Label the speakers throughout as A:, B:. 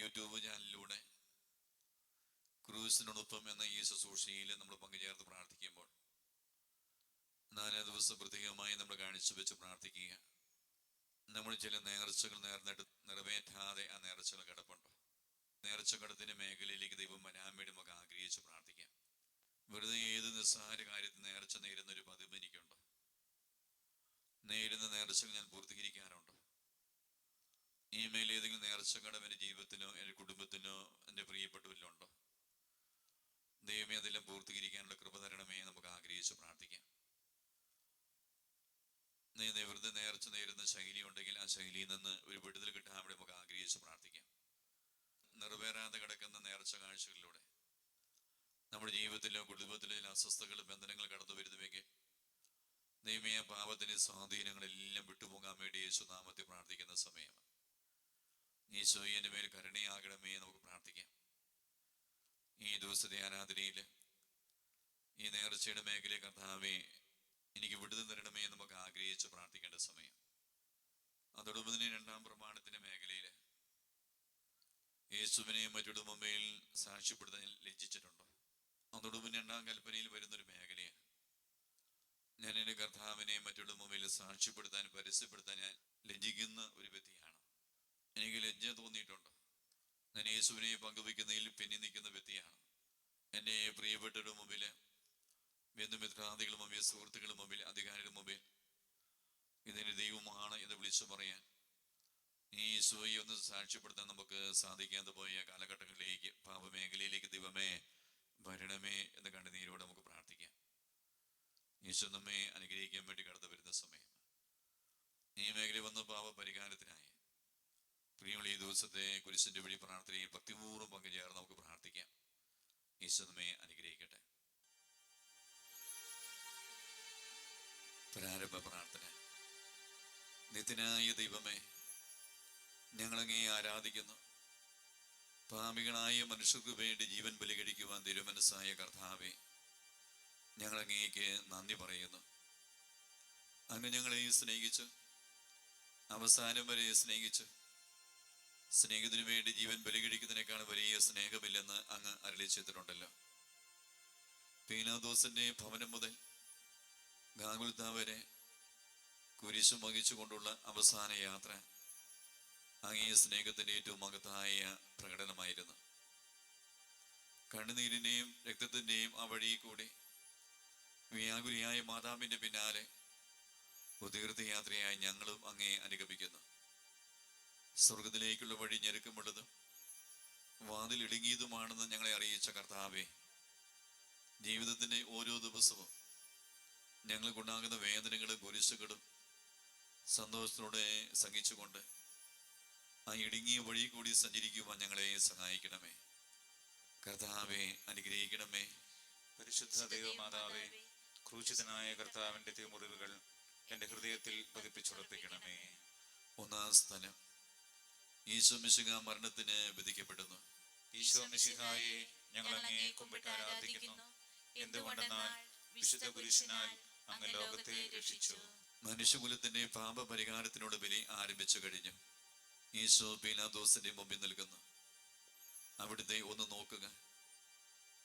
A: YouTube ചാനലിലൂടെ ക്രൂസിനോടൊപ്പം എന്ന ഈ ശുശ്രൂഷയിൽ നമ്മൾ പങ്കുചേർത്ത് പ്രാർത്ഥിക്കുമ്പോൾ 4 ദിവസം പ്രത്യേകമായി നമ്മൾ കാഴ്ചവെച്ച് പ്രാർത്ഥിക്കുക. നമ്മൾ ചില നേർച്ചകൾ നേർന്നിട്ട് നിറവേറ്റാതെ ആ നേർച്ചകൾ കിടപ്പുണ്ടോ? നേർച്ചക്കടത്തിന്റെ മേഖലയിലേക്ക് ദൈവം വരാൻ വേണ്ടി നമുക്ക് ആഗ്രഹിച്ച് പ്രാർത്ഥിക്കാം. വെറുതെ ഏത് നിസ്സാര കാര്യത്തിൽ നേർച്ച നേരുന്നൊരു പതിവ് എനിക്കുണ്ടോ? നേരുന്ന നേർച്ചകൾ ഞാൻ പൂർത്തീകരിക്കാറുണ്ടോ? ഈ മേൽ ഏതെങ്കിലും നേർച്ചക്കടം എൻ്റെ ജീവിതത്തിനോ എൻ്റെ കുടുംബത്തിനോ എൻ്റെ പ്രിയപ്പെട്ടവരിലോ ഉണ്ടോ? ദൈവമേ, അതെല്ലാം പൂർത്തീകരിക്കാനുള്ള കൃപ തരണമേ നമുക്ക് ആഗ്രഹിച്ച് പ്രാർത്ഥിക്കാം. വെറുതെ നേർച്ച നേരുന്ന ശൈലി ഉണ്ടെങ്കിൽ ആ ശൈലിയിൽ നിന്ന് ഒരു വിടുതൽ കിട്ടാൻ വേണ്ടി നമുക്ക് ആഗ്രഹിച്ച് പ്രാർത്ഥിക്കാം. നിറവേറാതെ കിടക്കുന്ന നേർച്ച കാഴ്ചകളിലൂടെ നമ്മുടെ ജീവിതത്തിലോ കുടുംബത്തിലോ അസ്വസ്ഥകൾ ബന്ധനങ്ങൾ കടന്നു വരുന്നുവെങ്കിൽ ദൈവമേ, പാപത്തിന്റെ സ്വാധീനങ്ങളെല്ലാം വിട്ടുപോകാൻ വേണ്ടി യേശുനാമത്തെ പ്രാർത്ഥിക്കുന്ന സമയം ഈശോയെ എൻ്റെ മേൽ കരുണയാകണമേ നമുക്ക് പ്രാർത്ഥിക്കാം. ഈ ദിവസത്തെ ആരാധനയിൽ ഈ നേർച്ചയുടെ മേഖലയെ കർത്താവേ എനിക്ക് വിടുതൽ തരണമേ നമുക്ക് ആഗ്രഹിച്ച് പ്രാർത്ഥിക്കേണ്ട സമയം. അതോടൊപ്പം തന്നെ 2-ാം പ്രമാണത്തിന്റെ മേഖലയിൽ യേശുവിനെയും മറ്റുള്ള മുമ്പിൽ സാക്ഷ്യപ്പെടുത്താൻ ലജ്ജിച്ചിട്ടുണ്ടോ? അതോടൊപ്പം 2-ാം കൽപ്പനയിൽ വരുന്നൊരു മേഖലയാണ്, ഞാൻ എൻ്റെ കർത്താവിനെയും മറ്റുള്ള മുമ്പിൽ സാക്ഷ്യപ്പെടുത്താൻ പരസ്യപ്പെടുത്താൻ ഞാൻ ലജ്ജിക്കുന്ന ഒരു വ്യക്തിയാണ്. എനിക്ക് ലജ്ജ തോന്നിയിട്ടുണ്ടോ? ഞാൻ യേശുവിനെ പങ്കുവയ്ക്കുന്നതിൽ പിന്നി നിൽക്കുന്ന വ്യക്തിയാണ്. എൻ്റെ പ്രിയപ്പെട്ടവരുടെ മുമ്പിൽ, ബന്ധുമിത്രാദികളുടെ മുമ്പിൽ, സുഹൃത്തുക്കളുടെ മുമ്പിൽ, അധികാരികളുടെ മുമ്പിൽ ഇതിൻ്റെ ദൈവമാണ് എന്ന് വിളിച്ചു പറയാൻ, ഈ യേശുവെ ഒന്ന് സാക്ഷ്യപ്പെടുത്താൻ നമുക്ക് സാധിക്കാതെ പോയ കാലഘട്ടങ്ങളിലേക്ക്, പാപമേഖലയിലേക്ക് ദൈവമേ വരണമേ എന്ന് കണ്ണുനീരോടെ നമുക്ക് പ്രാർത്ഥിക്കാം. യേശു നമ്മെ അനുഗ്രഹിക്കാൻ വേണ്ടി കടന്നു വരുന്ന സമയം ഈ മേഖല വന്ന പാപ പരിഹാരത്തിനായി പ്രിയമുള്ള ഈ ദിവസത്തെ കുരിശിന്റെ വഴി പ്രാർത്ഥനയിൽ ഭക്തിപൂർവ്വം പങ്കുചേർന്ന് നമുക്ക് പ്രാർത്ഥിക്കാം. യേശു നമ്മെ അനുഗ്രഹിക്കട്ടെ. പ്രാരംഭ പ്രാർത്ഥന. നിത്യനായ ദൈവമേ, ഞങ്ങളങ്ങേ ആരാധിക്കുന്നു. പാപികളായ മനുഷ്യർക്ക് വേണ്ടി ജീവൻ ബലികഴിക്കുവാൻ തിരുമനസ്സായ കർത്താവേ, ഞങ്ങളങ്ങേക്ക് നന്ദി പറയുന്നു. അങ്ങ് ഞങ്ങളെ സ്നേഹിച്ച് അവസാനം വരെ സ്നേഹിച്ച് സ്നേഹത്തിനു വേണ്ടി ജീവൻ ബലികഴിക്കുന്നതിനേക്കാൾ വലിയ സ്നേഹമില്ലെന്ന് അങ്ങ് അരുളി ചെയ്തിട്ടുണ്ടല്ലോ. പീലാത്തോസിന്റെ ഭവനം മുതൽ ഗാഗുൽത്താ വരെ കുരിശും വഹിച്ചുകൊണ്ടുള്ള അവസാന യാത്ര അങ്ങേ സ്നേഹത്തിന്റെ ഏറ്റവും മഹത്തായ പ്രകടനമായിരുന്നു. കണ്ണുനീരിന്റെയും രക്തത്തിന്റെയും ആ വഴി കൂടി വ്യാകുലിയായ മാതാവിന്റെ പിന്നാലെ തീർത്ഥയാത്രയായി ഞങ്ങളും അങ്ങേ അനുഗമിക്കുന്നു. സ്വർഗത്തിലേക്കുള്ള വഴി ഞെരുക്കമുള്ളതും വാതിലിടുങ്ങിയതുമാണെന്ന് ഞങ്ങളെ അറിയിച്ച കർത്താവേ, ജീവിതത്തിന്റെ ഓരോ ദിവസവും ഞങ്ങൾക്കുണ്ടാകുന്ന വേദനകളും കുരിശുകളും സന്തോഷത്തോടെ സഹിച്ചുകൊണ്ട് ആ ഇടുങ്ങിയ വഴി കൂടി സഞ്ചരിക്കുവാൻ ഞങ്ങളെ സഹായിക്കണമേ. കർത്താവെ അനുഗ്രഹിക്കണമേ.
B: പരിശുദ്ധ ദൈവമാതാവേ, ക്രൂശിതനായ കർത്താവിന്റെ തിരുമുറിവുകൾ എൻ്റെ ഹൃദയത്തിൽ പതിപ്പിച്ചുറപ്പിക്കണമേ.
A: 1-ാം സ്ഥലം. ഈശോ മിശിഹാ മരണത്തിന് വിധിക്കപ്പെടുന്നു.
B: ഈശോ മിശിഹായെ ഞങ്ങൾ അങ്ങേ കുമ്പിട്ട് ആരാധിക്കുന്നു. എന്തുകൊണ്ടെന്നാൽ വിശുദ്ധ കുരിശിനാൽ അങ്ങ് ലോകത്തെ രക്ഷിച്ചു.
A: മനുഷ്യകുലത്തിന്റെ പാപപരിഹാരത്തിനോട് ബലി ആരംഭിച്ചു കഴിഞ്ഞു. ഈശോ പീലാത്തോസിന്റെ മുമ്പിൽ നിൽക്കുന്നു. അവിടുത്തെ ഒന്ന് നോക്കുക.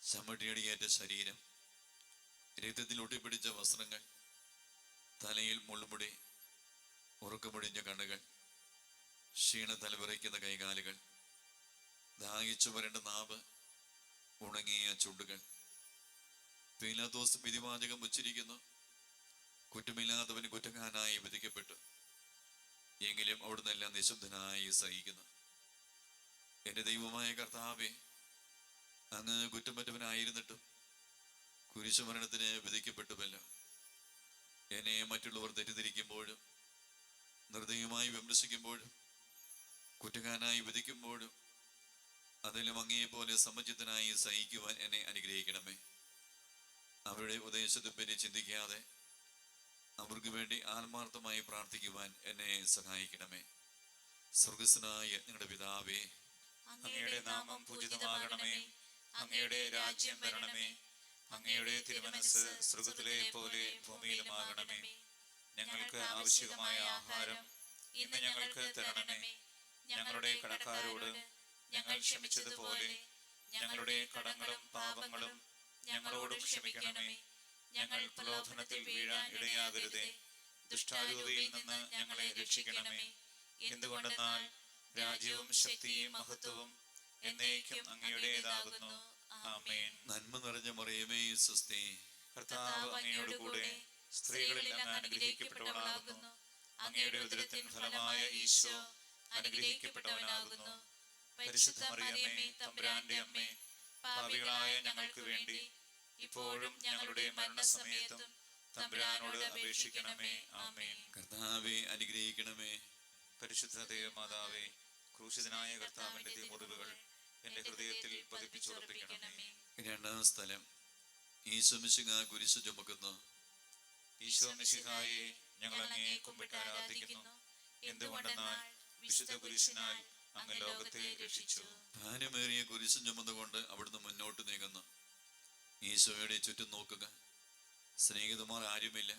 A: ചമ്മട്ടിയടിയേറ്റ ശരീരം, രക്തത്തിൽ ഒട്ടിപ്പിടിച്ച വസ്ത്രങ്ങൾ, തലയിൽ മുൾമുടി, ഉറക്കമൊഴിഞ്ഞ കണ്ണുകൾ, ക്ഷീണ തലവിറയ്ക്കുന്ന കൈകാലുകൾ, ദാഹിച്ചു വരേണ്ട നാവ്, ഉണങ്ങിയ ചുണ്ടുകൾ. പീലാത്തോസ് വിധിവാചകം ഉച്ചരിക്കുന്നു. കുറ്റമില്ലാത്തവന് കുറ്റക്കാരനായി വിധിക്കപ്പെട്ടു. എങ്കിലും അവിടുന്ന് എല്ലാം നിശബ്ദനായി സഹിക്കുന്നു. എൻ്റെ ദൈവമായ കർത്താവേ, അങ്ങ് കുറ്റമറ്റവനായിരുന്നിട്ടും കുരിശുമരണത്തിന് വിധിക്കപ്പെട്ടുവല്ലോ. എന്നെ മറ്റുള്ളവർ തെറ്റിദ്ധരിക്കുമ്പോഴും നിർദ്ദയമായി വിമർശിക്കുമ്പോഴും കുറ്റക്കാരനായി വിധിക്കുമ്പോഴും അതിലും അങ്ങേപോലെ സമചിത്തനായി സഹിക്കുവാൻ എന്നെ അനുഗ്രഹിക്കണമേ. അവരുടെ ഉപദേശത്തെപ്പറ്റി ചിന്തിക്കാതെ അവർക്ക് വേണ്ടി ആത്മാർത്ഥമായി പ്രാർത്ഥിക്കുവാൻ എന്നെ സഹായിക്കണമേ. സ്വർഗസ്ഥനായ ഞങ്ങളുടെ പിതാവേ,
B: അങ്ങയുടെ നാമം പൂജിതമാകണമേ. അങ്ങയുടെ രാജ്യം വരണമേ. അങ്ങയുടെ തിരുമനസ്സ് സ്വർഗത്തിലെ പോലെ ഭൂമിയിലുമാകണമേ. ഞങ്ങൾക്ക് ആവശ്യമായ ആഹാരം ഇന്ന് ഞങ്ങൾക്ക് തരണമേ. ഞങ്ങളുടെ കടക്കാരോട് ഞങ്ങൾ ക്ഷമിച്ചതുപോലെ ഞങ്ങളുടെ കടങ്ങളും പാപങ്ങളും ഞങ്ങളോടും ക്ഷമിക്കണമേ. ഞങ്ങൾ പ്രലോഭനത്തിൽ വീഴാൻ ഇടയാകരുതേ. ദുഷ്ടാരൂപിയിൽ നിന്ന് ഞങ്ങളെ രക്ഷിക്കണമേ. എന്തുകൊണ്ടെന്നാൽ രാജ്യവും ശക്തിയും മഹത്വവും എന്നേക്കും അങ്ങയുടേതാകുന്നു. ആമേൻ.
A: നന്മ നിറഞ്ഞ മറിയമേ സ്വസ്തി.
B: കർത്താവ് അങ്ങയോട് കൂടെ സ്ത്രീകളിൽ അങ്ങ് അനുഗ്രഹിക്കപ്പെട്ടവളാകുന്നു. അങ്ങയുടെ ഉദരത്തിൻ ഫലമായ ഈശോ അനുഗ്രഹിക്കപ്പെട്ടവനാകുന്നു. പരിശുദ്ധ മറിയമേ, തമ്പുരാന്റെ അമ്മേ, പാപികളായ ഞങ്ങൾക്ക് വേണ്ടി ഇപ്പോഴും ഞങ്ങളുടെ മരണസമയത്തും തമ്പുരാനോട് അപേക്ഷിക്കണമേ. ആമേൻ.
A: കർത്താവെ അനുഗ്രഹിക്കണമേ.
B: പരിശുദ്ധ ദേവമാതാവേ, ക്രൂശിതനായ കർത്താവിന്റെ തിരുമുറിവുകൾ എന്റെ ഹൃദയത്തിൽ പതിപ്പിച്ചുറപ്പിക്കണമേ.
A: രണ്ടാം സ്ഥലം. ഈശോ മിശിഹാ കുരിശു ചുമക്കുന്നു.
B: ഈശോ മിശിഹായെ ഞങ്ങൾ അങ്ങയെ കുമ്പിട്ട് ആരാധിക്കുന്നു. എന്തുകൊണ്ടെന്നാൽ വിശുദ്ധ കുരിശിനാൽ അങ്ങ് ലോകത്തെ രക്ഷിച്ചു.
A: ഭാരമേറിയ കുരിശു ചുമന്നുകൊണ്ട് അവിടുന്ന് മുന്നോട്ട് നീങ്ങുന്നു. ഈശോയുടെ ചുറ്റും നോക്കുക. സ്നേഹിതന്മാർ ആരുമില്ല.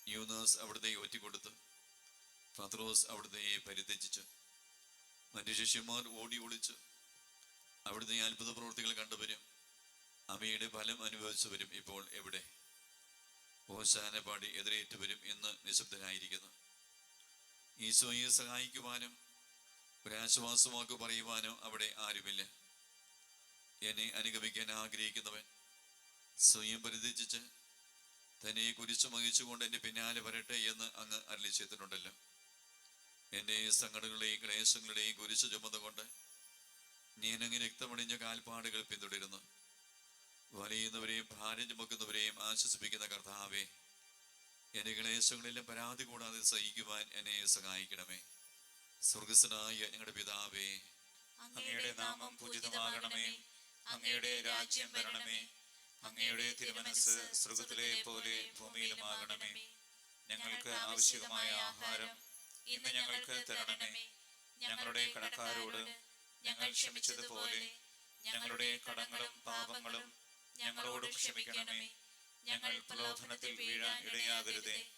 A: യൂദാസ് അവിടുത്തെ ഒറ്റിക്കൊടുത്തു. പത്രോസ് അവിടുത്തെ പരിത്യജിച്ചു. മറ്റു ശിഷ്യന്മാർ ഓടി ഒളിച്ചു. അവിടുത്തെ അത്ഭുത പ്രവൃത്തികൾ കണ്ടുവരും. അവയുടെ ഫലം അനുഭവിച്ചവരും ഇപ്പോൾ എവിടെ? ഓശാന പാടി എതിരേറ്റുവരും എന്ന് നിശബ്ദനായിരിക്കുന്നു. ഈശോയെ സഹായിക്കുവാനോ ഒരാശ്വാസവാക്ക് പറയുവാനോ അവിടെ ആരുമില്ല. എന്നെ അനുഗമിക്കാൻ ആഗ്രഹിക്കുന്നവൻ സ്വയം പരിത്യജിച്ച് തന്നെ കുരിശു വഹിച്ചുകൊണ്ട് എൻ്റെ പിന്നാലെ വരട്ടെ എന്ന് അങ്ങ് അരുളി ചെയ്തിട്ടുണ്ടല്ലോ. എൻ്റെ സങ്കടങ്ങളുടെയും ക്ലേശങ്ങളുടെയും കുരിശു ചുമന്നുകൊണ്ട് ഞാൻ അങ്ങ് രക്തമണിഞ്ഞ കാൽപ്പാടുകൾ പിന്തുടരുന്നു. വലയുന്നവരെയും ഭാരം ചുമക്കുന്നവരെയും ആശ്വസിപ്പിക്കുന്ന കർത്താവേ, എൻ്റെ ക്ലേശങ്ങളിലും പരാതി കൂടാതെ സഹിക്കുവാൻ എന്നെ സഹായിക്കണമേ. സ്വർഗസ്ഥനായ ഞങ്ങളുടെ പിതാവേ,
B: അങ്ങയുടെ നാമം പൂജിതമാകണമേ. അങ്ങയുടെ രാജ്യം വരണമേ. അങ്ങയുടെ തിരുമനസ്സ് സ്വർഗ്ഗത്തിലെ പോലെ ഭൂമിയിലുമാകണമേ. ഞങ്ങൾക്ക് ആവശ്യമായ ആഹാരം ഇന്ന് ഞങ്ങൾക്ക് തരണമേ. ഞങ്ങളുടെ കടക്കാരോട് ഞങ്ങൾ ക്ഷമിച്ചതുപോലെ ഞങ്ങളുടെ കടങ്ങളും പാപങ്ങളും ഞങ്ങളോടും ക്ഷമിക്കണമേ. ഞങ്ങൾ പ്രലോഭനത്തിൽ വീഴാൻ ഇടയാകരുതേ.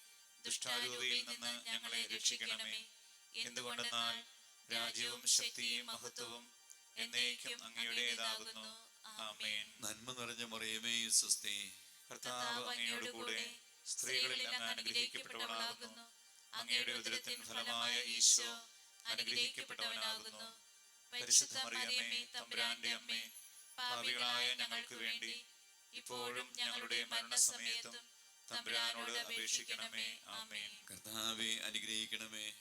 B: ദുഷ്ടാരൂപിയിൽ നിന്ന് ഞങ്ങളെ രക്ഷിക്കണമേ. എന്തുകൊണ്ടെന്നാൽ രാജ്യവും ശക്തിയും മഹത്വവും എന്നേക്കും അങ്ങയുടേതാകുന്നു. ആമേൻ.
A: നന്മ നിറഞ്ഞ മറിയമേ സ്വസ്തി.
B: കർത്താവ് അങ്ങയോട് കൂടെ സ്ത്രീകളിൽ അങ്ങ് അനുഗ്രഹിക്കപ്പെട്ടവളാകുന്നു. അങ്ങയുടെ ഉദരത്തിൻ ഫലമായ ഈശോ അനുഗ്രഹിക്കപ്പെട്ടവനാകുന്നു. പരിശുദ്ധ മറിയമേ, തമ്പുരാന്റെ അമ്മേ, പാപികളായ ഞങ്ങൾക്ക് വേണ്ടി ഇപ്പോഴും ഞങ്ങളുടെ മരണസമയത്തും തമ്പുരാനോട് അപേക്ഷിക്കണമേ. ആമേൻ.
A: കർത്താവെ അനുഗ്രഹിക്കണമേ.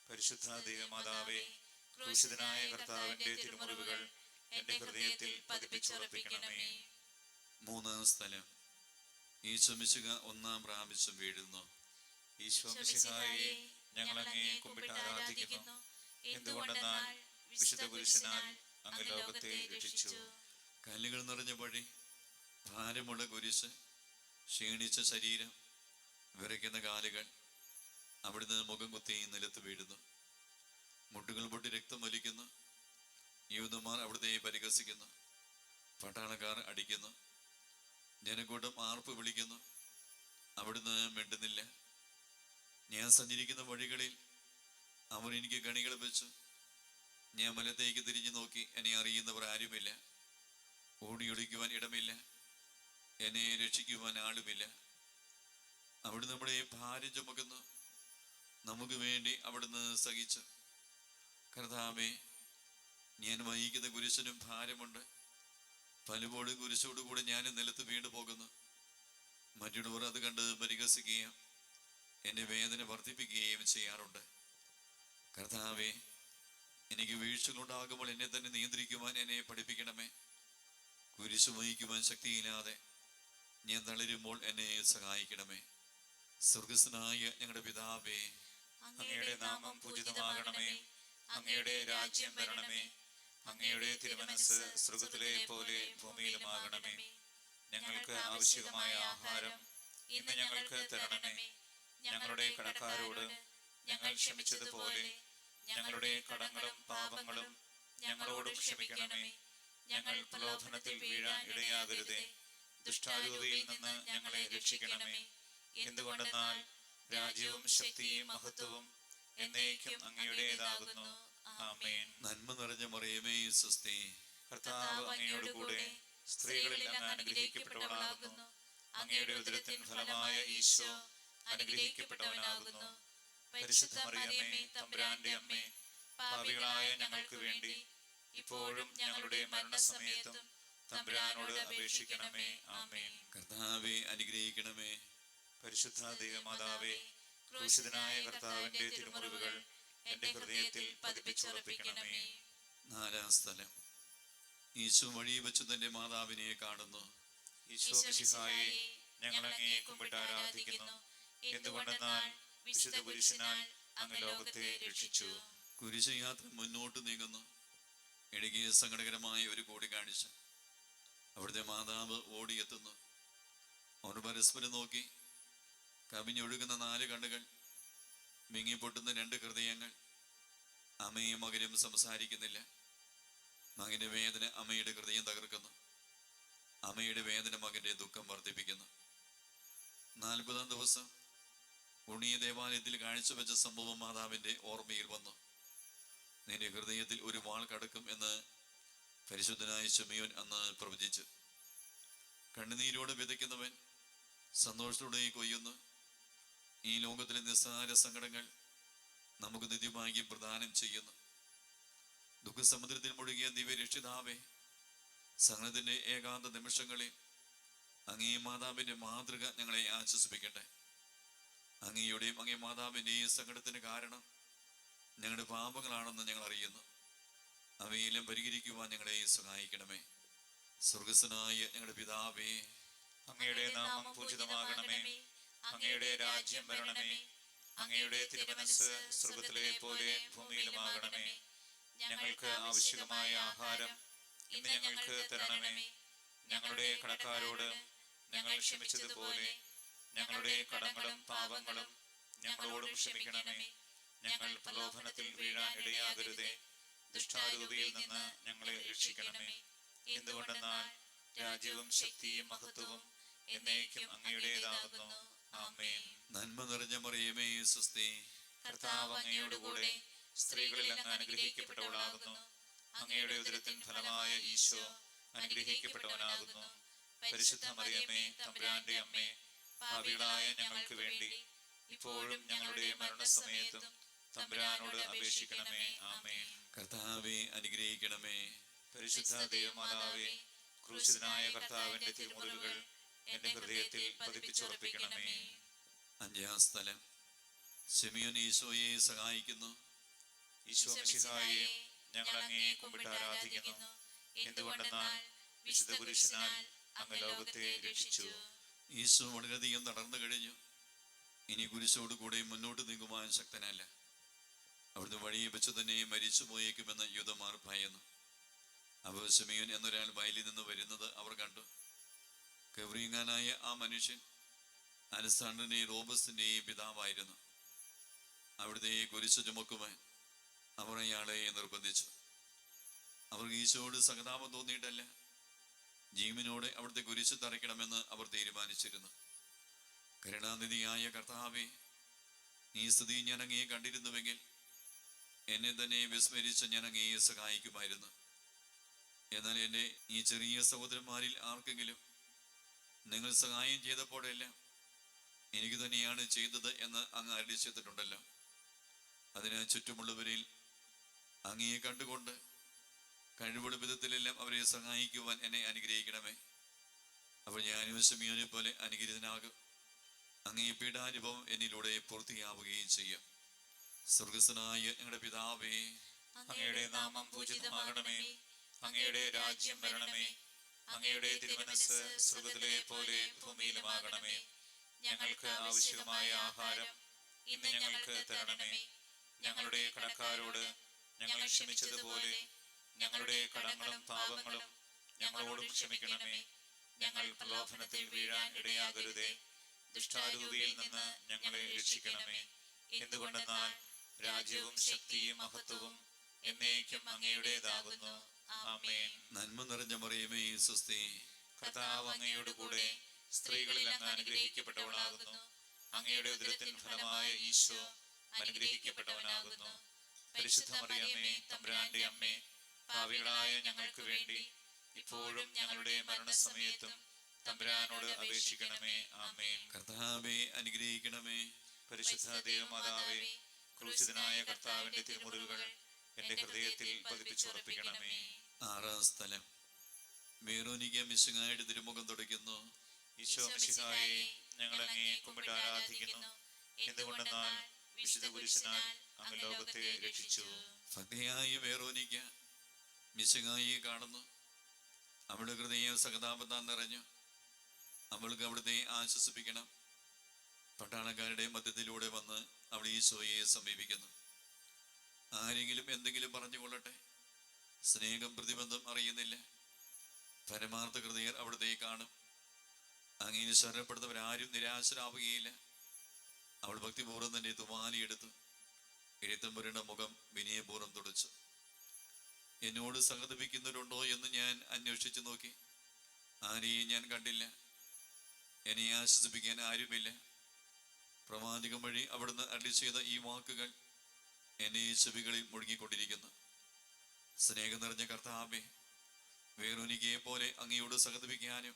B: പരിശുദ്ധ ദേവമാതാവേ, ക്രൂശിതനായ കർത്താവിന്റെ തിരുമുറിവുകൾ എന്റെ ഹൃദയത്തിൽ പതിപ്പിച്ചുറപ്പിക്കണമേ.
A: മൂന്നാം സ്ഥലം. ഈശോ മിശിഹാ ഒന്നാം പ്രാവശ്യം വീഴുന്നു.
B: ഈശോ മിശിഹായെ ഞങ്ങൾ അങ്ങയെ കുമ്പിട്ട് ആരാധിക്കുന്നു. എന്തുകൊണ്ടെന്നാൽ വിശുദ്ധ കുരിശിനാൽ അങ്ങ് ലോകത്തെ രക്ഷിച്ചു.
A: കല്ലുകൾ നിറഞ്ഞ വഴി, ഭാരമുള്ള കുരിശ്, ക്ഷീണിച്ച ശരീരം, വിറയ്ക്കുന്ന കാലുകൾ, അവിടുന്ന് മുഖം കുത്തി നിലത്ത് വീഴുന്നു. മുട്ടുകൾ പൊട്ടി രക്തം വലിക്കുന്നു. യൂദന്മാർ അവിടുത്തെ പരിഹസിക്കുന്നു. പട്ടാളക്കാർ അടിക്കുന്നു. ജനക്കൂട്ടം ആർപ്പ് വിളിക്കുന്നു. അവിടുന്ന് മിണ്ടുന്നില്ല. ഞാൻ സഞ്ചരിക്കുന്ന വഴികളിൽ അവർ എനിക്ക് കണികൾ വെച്ചു. ഞാൻ വലത്തേക്ക് തിരിഞ്ഞു നോക്കി. എന്നെ അറിയുന്നവർ ആരുമില്ല. ഓടിയൊളിക്കുവാൻ ഇടമില്ല. എന്നെ രക്ഷിക്കുവാൻ ആളുമില്ല. അവിടുന്ന് നമ്മുടെ ഭാരം ചുമക്കുന്നു. നമുക്ക് വേണ്ടി അവിടുന്ന് സഹിച്ചു. കർത്താവേ, ഞാൻ വഹിക്കുന്ന കുരിശിനും ഭാരമുണ്ട്. പലപ്പോഴും കുരിശോടുകൂടെ ഞാൻ നിലത്ത് വീണു പോകുന്നു. മറ്റുള്ളവർ അത് കണ്ട് പരിഹസിക്കുകയും എന്നെ വേദന വർദ്ധിപ്പിക്കുകയും ചെയ്യാറുണ്ട്. കർത്താവേ, എനിക്ക് വീഴ്ചകളുണ്ടാകുമ്പോൾ എന്നെ തന്നെ നിയന്ത്രിക്കുവാൻ എന്നെ പഠിപ്പിക്കണമേ. കുരിശു വഹിക്കുവാൻ ശക്തിയില്ലാതെ ഞാൻ തളരുമ്പോൾ എന്നെ സഹായിക്കണമേ. സ്വർഗസ്ഥനായ ഞങ്ങളുടെ പിതാവേ,
B: അങ്ങയുടെ നാമം പൂജിതമാകണമേ. അങ്ങയുടെ രാജ്യം വരണമേ. അങ്ങയുടെ തിരുമനസ്സ് സ്വർഗ്ഗത്തിലെ പോലെ ഭൂമിയിലുമാകണമേ. ഞങ്ങൾക്ക് ആവശ്യമായ ആഹാരം ഇന്ന് ഞങ്ങൾക്ക് തരണമേ. ഞങ്ങളുടെ കടക്കാരോട് ഞങ്ങൾ ക്ഷമിച്ചതുപോലെ ഞങ്ങളുടെ കടങ്ങളും പാപങ്ങളും ഞങ്ങളോടും ക്ഷമിക്കണമേ. ഞങ്ങൾ പ്രലോഭനത്തിൽ വീഴാൻ ഇടയാകരുതേ. ദുഷ്ടാരൂപിയിൽ നിന്ന് ഞങ്ങളെ രക്ഷിക്കണമേ. എന്തുകൊണ്ടെന്നാൽ രാജ്യവും ശക്തിയും മഹത്വവും എന്നേക്കും അങ്ങയുടേതാകുന്നു. ആമേൻ.
A: നന്മ നിറഞ്ഞ മറിയമേ സ്വസ്തി,
B: കർത്താവ് അങ്ങയോടുകൂടെ സ്ത്രീകളിൽ അങ്ങ് അനുഗ്രഹിക്കപ്പെട്ടവളാകുന്നു. അങ്ങയുടെ ഉദരത്തിൻ ഫലമായ ഈശോ അനുഗ്രഹിക്കപ്പെട്ടവനാകുന്നു. പരിശുദ്ധ മറിയമേ, തമ്പുരാന്റെ അമ്മേ, പാപികളായ ഞങ്ങൾക്ക് വേണ്ടി ഇപ്പോഴും ഞങ്ങളുടെ മരണസമയത്തും തമ്പുരാനോട് അപേക്ഷിക്കണമേ. ആമേൻ.
A: കർത്താവെ അനുഗ്രഹിക്കണമേ.
B: പരിശുദ്ധ ദൈവമാതാവേ, ക്രൂശിതനായ കർത്താവിന്റെ തിരുമുറിവുകൾ എന്റെ ഹൃദയത്തിൽ പതിപ്പിച്ചുറപ്പിക്കണമേ.
A: നാലാം സ്ഥലം. ഈശോ വഴി വെച്ച് തന്റെ മാതാവിനെ കാണുന്നു.
B: ഈശോ മിശിഹായെ, ഞങ്ങൾ അങ്ങയെ കുമ്പിട്ട് ആരാധിക്കുന്നു. എന്തുകൊണ്ടെന്നാൽ വിശുദ്ധ പുരുഷനാൽ അങ്ങ് ലോകത്തെ രക്ഷിച്ചു.
A: കുരിശ് യാത്ര മുന്നോട്ട് നീങ്ങുന്നു. ഇടുങ്ങിയ സങ്കടകരമായ ഒരു കൂടിക്കാഴ്ച. അവിടുത്തെ മാതാവ് ഓടിയെത്തുന്നു. അവർ പരസ്പരം നോക്കി. കവിഞ്ഞൊഴുകുന്ന 4 കണ്ണുകൾ, മിങ്ങിപ്പൊട്ടുന്ന 2 ഹൃദയങ്ങൾ. അമ്മയും മകനും സംസാരിക്കുന്നില്ല. മകന്റെ വേദന അമ്മയുടെ ഹൃദയം തകർക്കുന്നു. അമ്മയുടെ വേദന മകന്റെ ദുഃഖം വർദ്ധിപ്പിക്കുന്നു. 40-ാം ദിവസം ഉണ്ണിയ ദേവാലയത്തിൽ കാഴ്ചവെച്ച സംഭവം മാതാവിന്റെ ഓർമ്മയിൽ വന്നു. നിന്റെ ഹൃദയത്തിൽ ഒരു വാൾ കടക്കും എന്ന് പരിശുദ്ധനായ ശിമയോൻ അന്ന് പ്രവചിച്ചു. കണ്ണുനീരോടെ വിതയ്ക്കുന്നവൻ സന്തോഷത്തോടെ കൊയ്യുന്നു. ഈ ലോകത്തിലെ നിസ്സാര സങ്കടങ്ങൾ നമുക്ക് നിത്യഭാഗ്യം പ്രദാനം ചെയ്യുന്നു. ദുഃഖസമുദ്രത്തിൽ മുഴുകിയ ദിവ്യരക്ഷിതാവേ, സഹനത്തിന്റെ ഏകാന്ത നിമിഷങ്ങളിൽ അങ്ങേ മാതാവിന്റെ മാതൃക ഞങ്ങളെ ആശ്വസിപ്പിക്കട്ടെ. അങ്ങയുടെയും അങ്ങേ മാതാവിന്റെയും സങ്കടത്തിന് കാരണം ഞങ്ങളുടെ പാപങ്ങളാണെന്ന് ഞങ്ങൾ അറിയുന്നു. അവയെല്ലാം പരിഹരിക്കുവാൻ ഞങ്ങളെ സഹായിക്കണമേ. സ്വർഗസ്ഥനായ ഞങ്ങളുടെ പിതാവേ,
B: അങ്ങയുടെ നാമം പൂജിതമാകണമേ. അങ്ങയുടെ രാജ്യം വരണമേ. അങ്ങയുടെ തിരുമനസ്സ് സ്വർഗ്ഗത്തിലെ പോലെ ഭൂമിയിലുമാകണമേ. ഞങ്ങൾക്ക് ആവശ്യമായ ആഹാരം ഇന്ന് ഞങ്ങൾക്ക് തരണമേ. ഞങ്ങളുടെ കടക്കാരോട് ഞങ്ങൾ ക്ഷമിച്ചതുപോലെ ഞങ്ങളുടെ കടങ്ങളും പാപങ്ങളും ഞങ്ങളോടും ക്ഷമിക്കണമേ. ഞങ്ങൾ പ്രലോഭനത്തിൽ വീഴാൻ ഇടയാകരുതേ. ദുഷ്ടാരൂപിയിൽ നിന്ന് ഞങ്ങളെ രക്ഷിക്കണമേ. എന്തുകൊണ്ടെന്നാൽ രാജ്യവും ശക്തിയും മഹത്വവും എന്നേക്കും അങ്ങയുടേതാകുന്നു. ആമേൻ.
A: നന്മ നിറഞ്ഞ മറിയമേ സ്വസ്തി,
B: കർത്താവ് അങ്ങയോടുകൂടെ സ്ത്രീകളിൽ അങ്ങ് അനുഗ്രഹിക്കപ്പെട്ടവളാകുന്നു. അങ്ങയുടെ ഉദരത്തിൻ ഫലമായ ഈശോ അനുഗ്രഹിക്കപ്പെട്ടവനാകുന്നു. പരിശുദ്ധ മറിയമേ, തമ്പുരാന്റെ അമ്മേ, പാപികളായ ഞങ്ങൾക്ക് വേണ്ടി ഇപ്പോഴും ഞങ്ങളുടെ മരണസമയത്തും തമ്പുരാനോട് അപേക്ഷിക്കണമേ. ആമേൻ.
A: കർത്താവെ അനുഗ്രഹിക്കണമേ.
B: പരിശുദ്ധ ദൈവമാതാവേ, ക്രൂശിതനായ കർത്താവിന്റെ തിരുമുറിവുകൾ എന്റെ ഹൃദയത്തിൽ പതിപ്പിച്ചുറപ്പിക്കണമേ.
A: 5-ാം സ്ഥലം. ശിമയോൻ ഈശോയെ സഹായിക്കുന്നു.
B: ഈശോ മിശിഹായെ, ഞങ്ങൾ അങ്ങയെ കുമ്പിട്ട് ആരാധിക്കുന്നു. എന്തുകൊണ്ടെന്നാൽ വിശുദ്ധ പുരുഷനാൽ അങ്ങ് ലോകത്തെ രക്ഷിച്ചു.
A: ഈശോ വളരെയധികം തളർന്നു കഴിഞ്ഞു. ഇനി കുരിശോട് കൂടെ മുന്നോട്ട് നീങ്ങുവാൻ ശക്തനല്ല. അവിടുന്ന് വഴിയെ വെച്ച് തന്നെ മരിച്ചു പോയേക്കുമെന്ന് യൂദന്മാർ ഭയന്നു. അപ്പോൾ ശിമയോൻ എന്നൊരാൾ വയലിൽ നിന്ന് വരുന്നത് അവർ കണ്ടു. കവറിയങ്ങാനായ ആ മനുഷ്യൻ അലക്സാണ്ടറിന്റെയും റോബസ്റ്റിന്റെയും പിതാവായിരുന്നു. അവിടുത്തെ കുരിശ് ചുമക്കുവാൻ അവർ അയാളെ നിർബന്ധിച്ചു. അവർക്ക് ഈശോയോട് സഹതാപം തോന്നിയിട്ടല്ല, ജീവനോടെ അവിടുത്തെ കുരിശ് തറയ്ക്കണമെന്ന് അവർ തീരുമാനിച്ചിരുന്നു. കരുണാനിധിയായ കർത്താവേ, ഈ സ്ഥിതി ഞാൻ അങ്ങയെ കണ്ടിരുന്നുവെങ്കിൽ എന്നെ തന്നെ വിസ്മരിച്ച് ഞാൻ അങ്ങയെ സഹായിക്കുമായിരുന്നു. എന്നാൽ എൻ്റെ ഈ ചെറിയ സഹോദരന്മാരിൽ ആർക്കെങ്കിലും നിങ്ങൾ സഹായം ചെയ്തപ്പോഴെല്ലാം എനിക്ക് തന്നെയാണ് ചെയ്തത് എന്ന് അങ്ങ് അരുളി ചെയ്തിട്ടുണ്ടല്ലോ. അതിന് ചുറ്റുമുള്ളവരിൽ അങ്ങയെ കണ്ടുകൊണ്ട് കഴിവുള്ള വിധത്തിലെല്ലാം അവരെ സഹായിക്കുവാൻ എന്നെ അനുഗ്രഹിക്കണമേ. അപ്പോൾ ഞാനും ശിമയോനെ പോലെ അനുഗ്രഹീതനാകും. അങ്ങേ പീഡാനുഭവം എന്നിലൂടെ പൂർത്തിയാവുകയും ചെയ്യും. സ്വർഗസ്ഥനായ ഞങ്ങളുടെ പിതാവേ,
B: അങ്ങയുടെ നാമം പൂജിതമാകണമേ. അങ്ങയുടെ രാജ്യം വരണമേ. അങ്ങയുടെ തിരുമനസ്സ് സ്വർഗ്ഗത്തിലെ പോലെ ഭൂമിയിലുമാകണമേ. ഞങ്ങൾക്ക് ആവശ്യമായ ആഹാരം ഇന്ന് ഞങ്ങൾക്ക് തരണമേ. ഞങ്ങളുടെ കടക്കാരോട് ഞങ്ങൾ ക്ഷമിച്ചതുപോലെ ഞങ്ങളുടെ കടങ്ങളും പാപങ്ങളും ഞങ്ങളോടും ക്ഷമിക്കണമേ. ഞങ്ങൾ പ്രലോഭനത്തിൽ വീഴാൻ ഇടയാകരുതേ. ദുഷ്ടാരൂപിയിൽ നിന്ന് ഞങ്ങളെ രക്ഷിക്കണമേ. എന്തുകൊണ്ടെന്നാൽ രാജ്യവും ശക്തിയും മഹത്വവും എന്നേക്കും അങ്ങയുടേതാകുന്നു. ആമേൻ.
A: നന്മ നിറഞ്ഞ മറിയമേ സ്വസ്തി,
B: കർത്താവ് അങ്ങയോടുകൂടെ സ്ത്രീകളിൽ അങ്ങ് അനുഗ്രഹിക്കപ്പെട്ടവളാകുന്നു. അങ്ങയുടെ ഉദരത്തിൻ ഫലമായ ഈശോ അനുഗ്രഹിക്കപ്പെട്ടവനാകുന്നു. പരിശുദ്ധ മറിയമേ തമ്പുരാന്റെ അമ്മേ, പാപികളായ ഞങ്ങൾക്ക് വേണ്ടി ഇപ്പോഴും ഞങ്ങളുടെ മരണസമയത്തും തമ്പുരാനോട് അപേക്ഷിക്കണമേ. ആമേൻ.
A: കർത്താവെ അനുഗ്രഹിക്കണമേ.
B: പരിശുദ്ധ ദൈവമാതാവേ, ക്രൂശിതനായ കർത്താവിന്റെ തിരുമുറിവുകൾ എന്റെ ഹൃദയത്തിൽ പതിപ്പിച്ചുറപ്പിക്കണമേ.
A: ആറാം സ്ഥലം. വെറോനിക്ക മിശിഹായുടെ തിരുമുഖം തുടയ്ക്കുന്നു.
B: ഈശോ മിശിഹായെ, ഞങ്ങൾ അങ്ങയെ കുമ്പിട്ട് ആരാധിക്കുന്നു. എന്തുകൊണ്ടെന്നാൽ വിശുദ്ധ കുരിശിനാൽ അങ്ങ് ലോകത്തെ രക്ഷിച്ചു.
A: ഭക്തിയായ വെറോനിക്ക മിശിഹായെ കാണുന്നു. അവളുടെ ഹൃദയം സഹതാപത്താൽ നിറഞ്ഞു. അവൾക്ക് അവിടുത്തെ ആശ്വസിപ്പിക്കണം. പട്ടാളക്കാരുടെ മധ്യത്തിലൂടെ വന്ന് അവൾ ഈശോയെ സമീപിക്കുന്നു. ആരെങ്കിലും എന്തെങ്കിലും പറഞ്ഞുകൊള്ളട്ടെ, സ്നേഹം പ്രതിബന്ധം അറിയുന്നില്ല. പരമാർത്ഥ ഹൃദയർ അവിടുത്തെ കാണും. അങ്ങനെ ശരണപ്പെടുന്നവരാരും നിരാശരാവുകയില്ല. അവൾ ഭക്തിപൂർവ്വം തന്നെ തുവാലിയെടുത്തു എഴുത്തം പുരണ്ട മുഖം വിനയപൂർവ്വം തുടച്ചു. എന്നോട് സഹതപിക്കുന്നവരുണ്ടോ എന്ന് ഞാൻ അന്വേഷിച്ചു നോക്കി. ആരെയും ഞാൻ കണ്ടില്ല. എന്നെ ആശ്വസിപ്പിക്കാൻ ആരുമില്ല. പ്രവാചകം വഴി അവിടുന്ന് അരുളി ചെയ്ത ഈ വാക്കുകൾ എന്നെ ചെവികളിൽ മുഴുകിക്കൊണ്ടിരിക്കുന്നു. സ്നേഹം നിറഞ്ഞ കർത്താവേ, വെറോനിക്കയെ പോലെ അങ്ങയോട് സഹതപിക്കാനും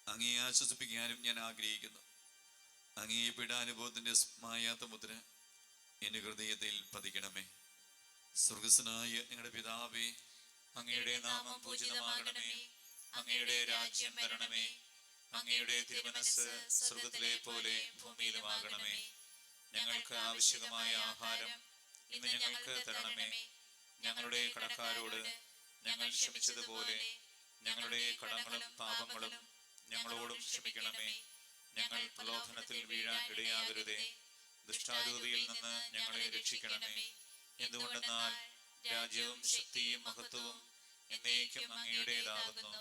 A: അങ്ങയെ ആശ്വസിപ്പിക്കാനും ഞാൻ ആഗ്രഹിക്കുന്നു. അങ്ങയെ പീഡാനുഭവത്തിന്റെ മായാത്ത മുദ്ര എന്റെ ഹൃദയത്തിൽ പതിക്കണമേ. സ്വർഗസ്വനായ ഞങ്ങളുടെ പിതാവേ,
B: അങ്ങയുടെ നാമം പൂജിതമാകണമേ. അങ്ങയുടെ രാജ്യം വരണമേ. അങ്ങയുടെ തിരുമനസ്സ് സ്വർഗത്തിലെ പോലെ ഭൂമിയിലുമാകണമേ. ഞങ്ങൾക്ക് ആവശ്യമായ ആഹാരം ഇന്ന് ഞങ്ങൾക്ക് തരണമേ. ഞങ്ങളുടെ കടക്കാരോട് ഞങ്ങൾ ക്ഷമിച്ചതുപോലെ ഞങ്ങളുടെ കടങ്ങളും പാപങ്ങളും ഞങ്ങളോടും ക്ഷമിക്കണമേ. ഞങ്ങൾ പ്രലോഭനത്തിൽ വീഴാൻ ഇടയാകരുതേ. ദുഷ്ടാരൂപിയിൽ നിന്ന് ഞങ്ങളെ രക്ഷിക്കണമേ. എന്തുകൊണ്ടെന്നാൽ രാജ്യവും ശക്തിയും മഹത്വവും എന്നേക്കും അങ്ങയുടേതാകുന്നു.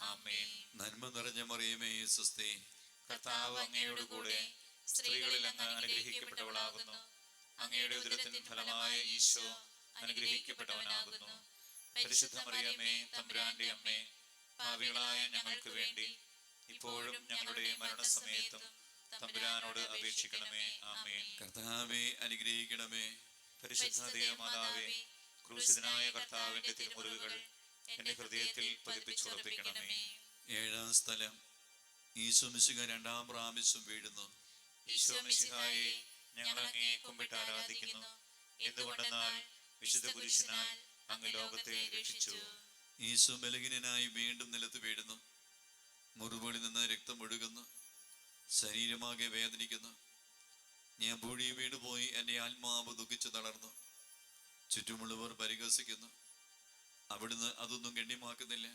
B: ആമേൻ.
A: നന്മ നിറഞ്ഞ മറിയമേ സ്വസ്തി.
B: കർത്താവ് അങ്ങയോട് കൂടെ സ്ത്രീകളിൽ അങ്ങ് അനുഗ്രഹിക്കപ്പെട്ടവളാകുന്നു. അങ്ങയുടെ ഉദരത്തിൻ ഫലമായ ഈശോ അനുഗ്രഹിക്കപ്പെട്ടവനാകുന്നു. പരിശുദ്ധ മറിയമേ തമ്പുരാന്റെ അമ്മേ, പാപികളായ ഞങ്ങൾക്ക് വേണ്ടി ഇപ്പോഴും ഞങ്ങളുടെ മരണസമയത്തും തമ്പുരാനോട് അപേക്ഷിക്കണമേ. ആമേൻ.
A: കർത്താവെ അനുഗ്രഹിക്കണമേ.
B: പരിശുദ്ധ ദൈവമാതാവേ, ക്രൂശിതനായ കർത്താവിന്റെ തിരുമുറിവുകൾ എന്റെ ഹൃദയത്തിൽ പതിപ്പിച്ചുറപ്പിക്കണമേ.
A: ഏഴാം സ്ഥലം. ഈശോ മിശിഹ രണ്ടാം പ്രാവശ്യം വീഴുന്നു.
B: ഈശോ മിശിഹായെ, ഞങ്ങൾ അങ്ങയെ കുമ്പിട്ട് ആരാധിക്കുന്നു. എന്തുകൊണ്ടെന്നാൽ വിശുദ്ധ കുരിശിനാൽ അങ്ങ് ലോകത്തെ രക്ഷിച്ചു.
A: ഈശോ ബലഹീനനായി വീണ്ടും നിലത്ത് വീഴുന്നു. മുറിവുകളിൽ നിന്ന് രക്തം ഒഴുകുന്നു. ശരീരമാകെ വേദനിക്കുന്നു. ഞാൻ പൂഴി വീണുപോയി. എൻ്റെ ആത്മാവ് ദുഃഖിച്ചു തളർന്നു. ചുറ്റുമുള്ളവർ പരിഹസിക്കുന്നു. അവിടുന്ന് അതൊന്നും ഗണ്യമാക്കുന്നില്ല.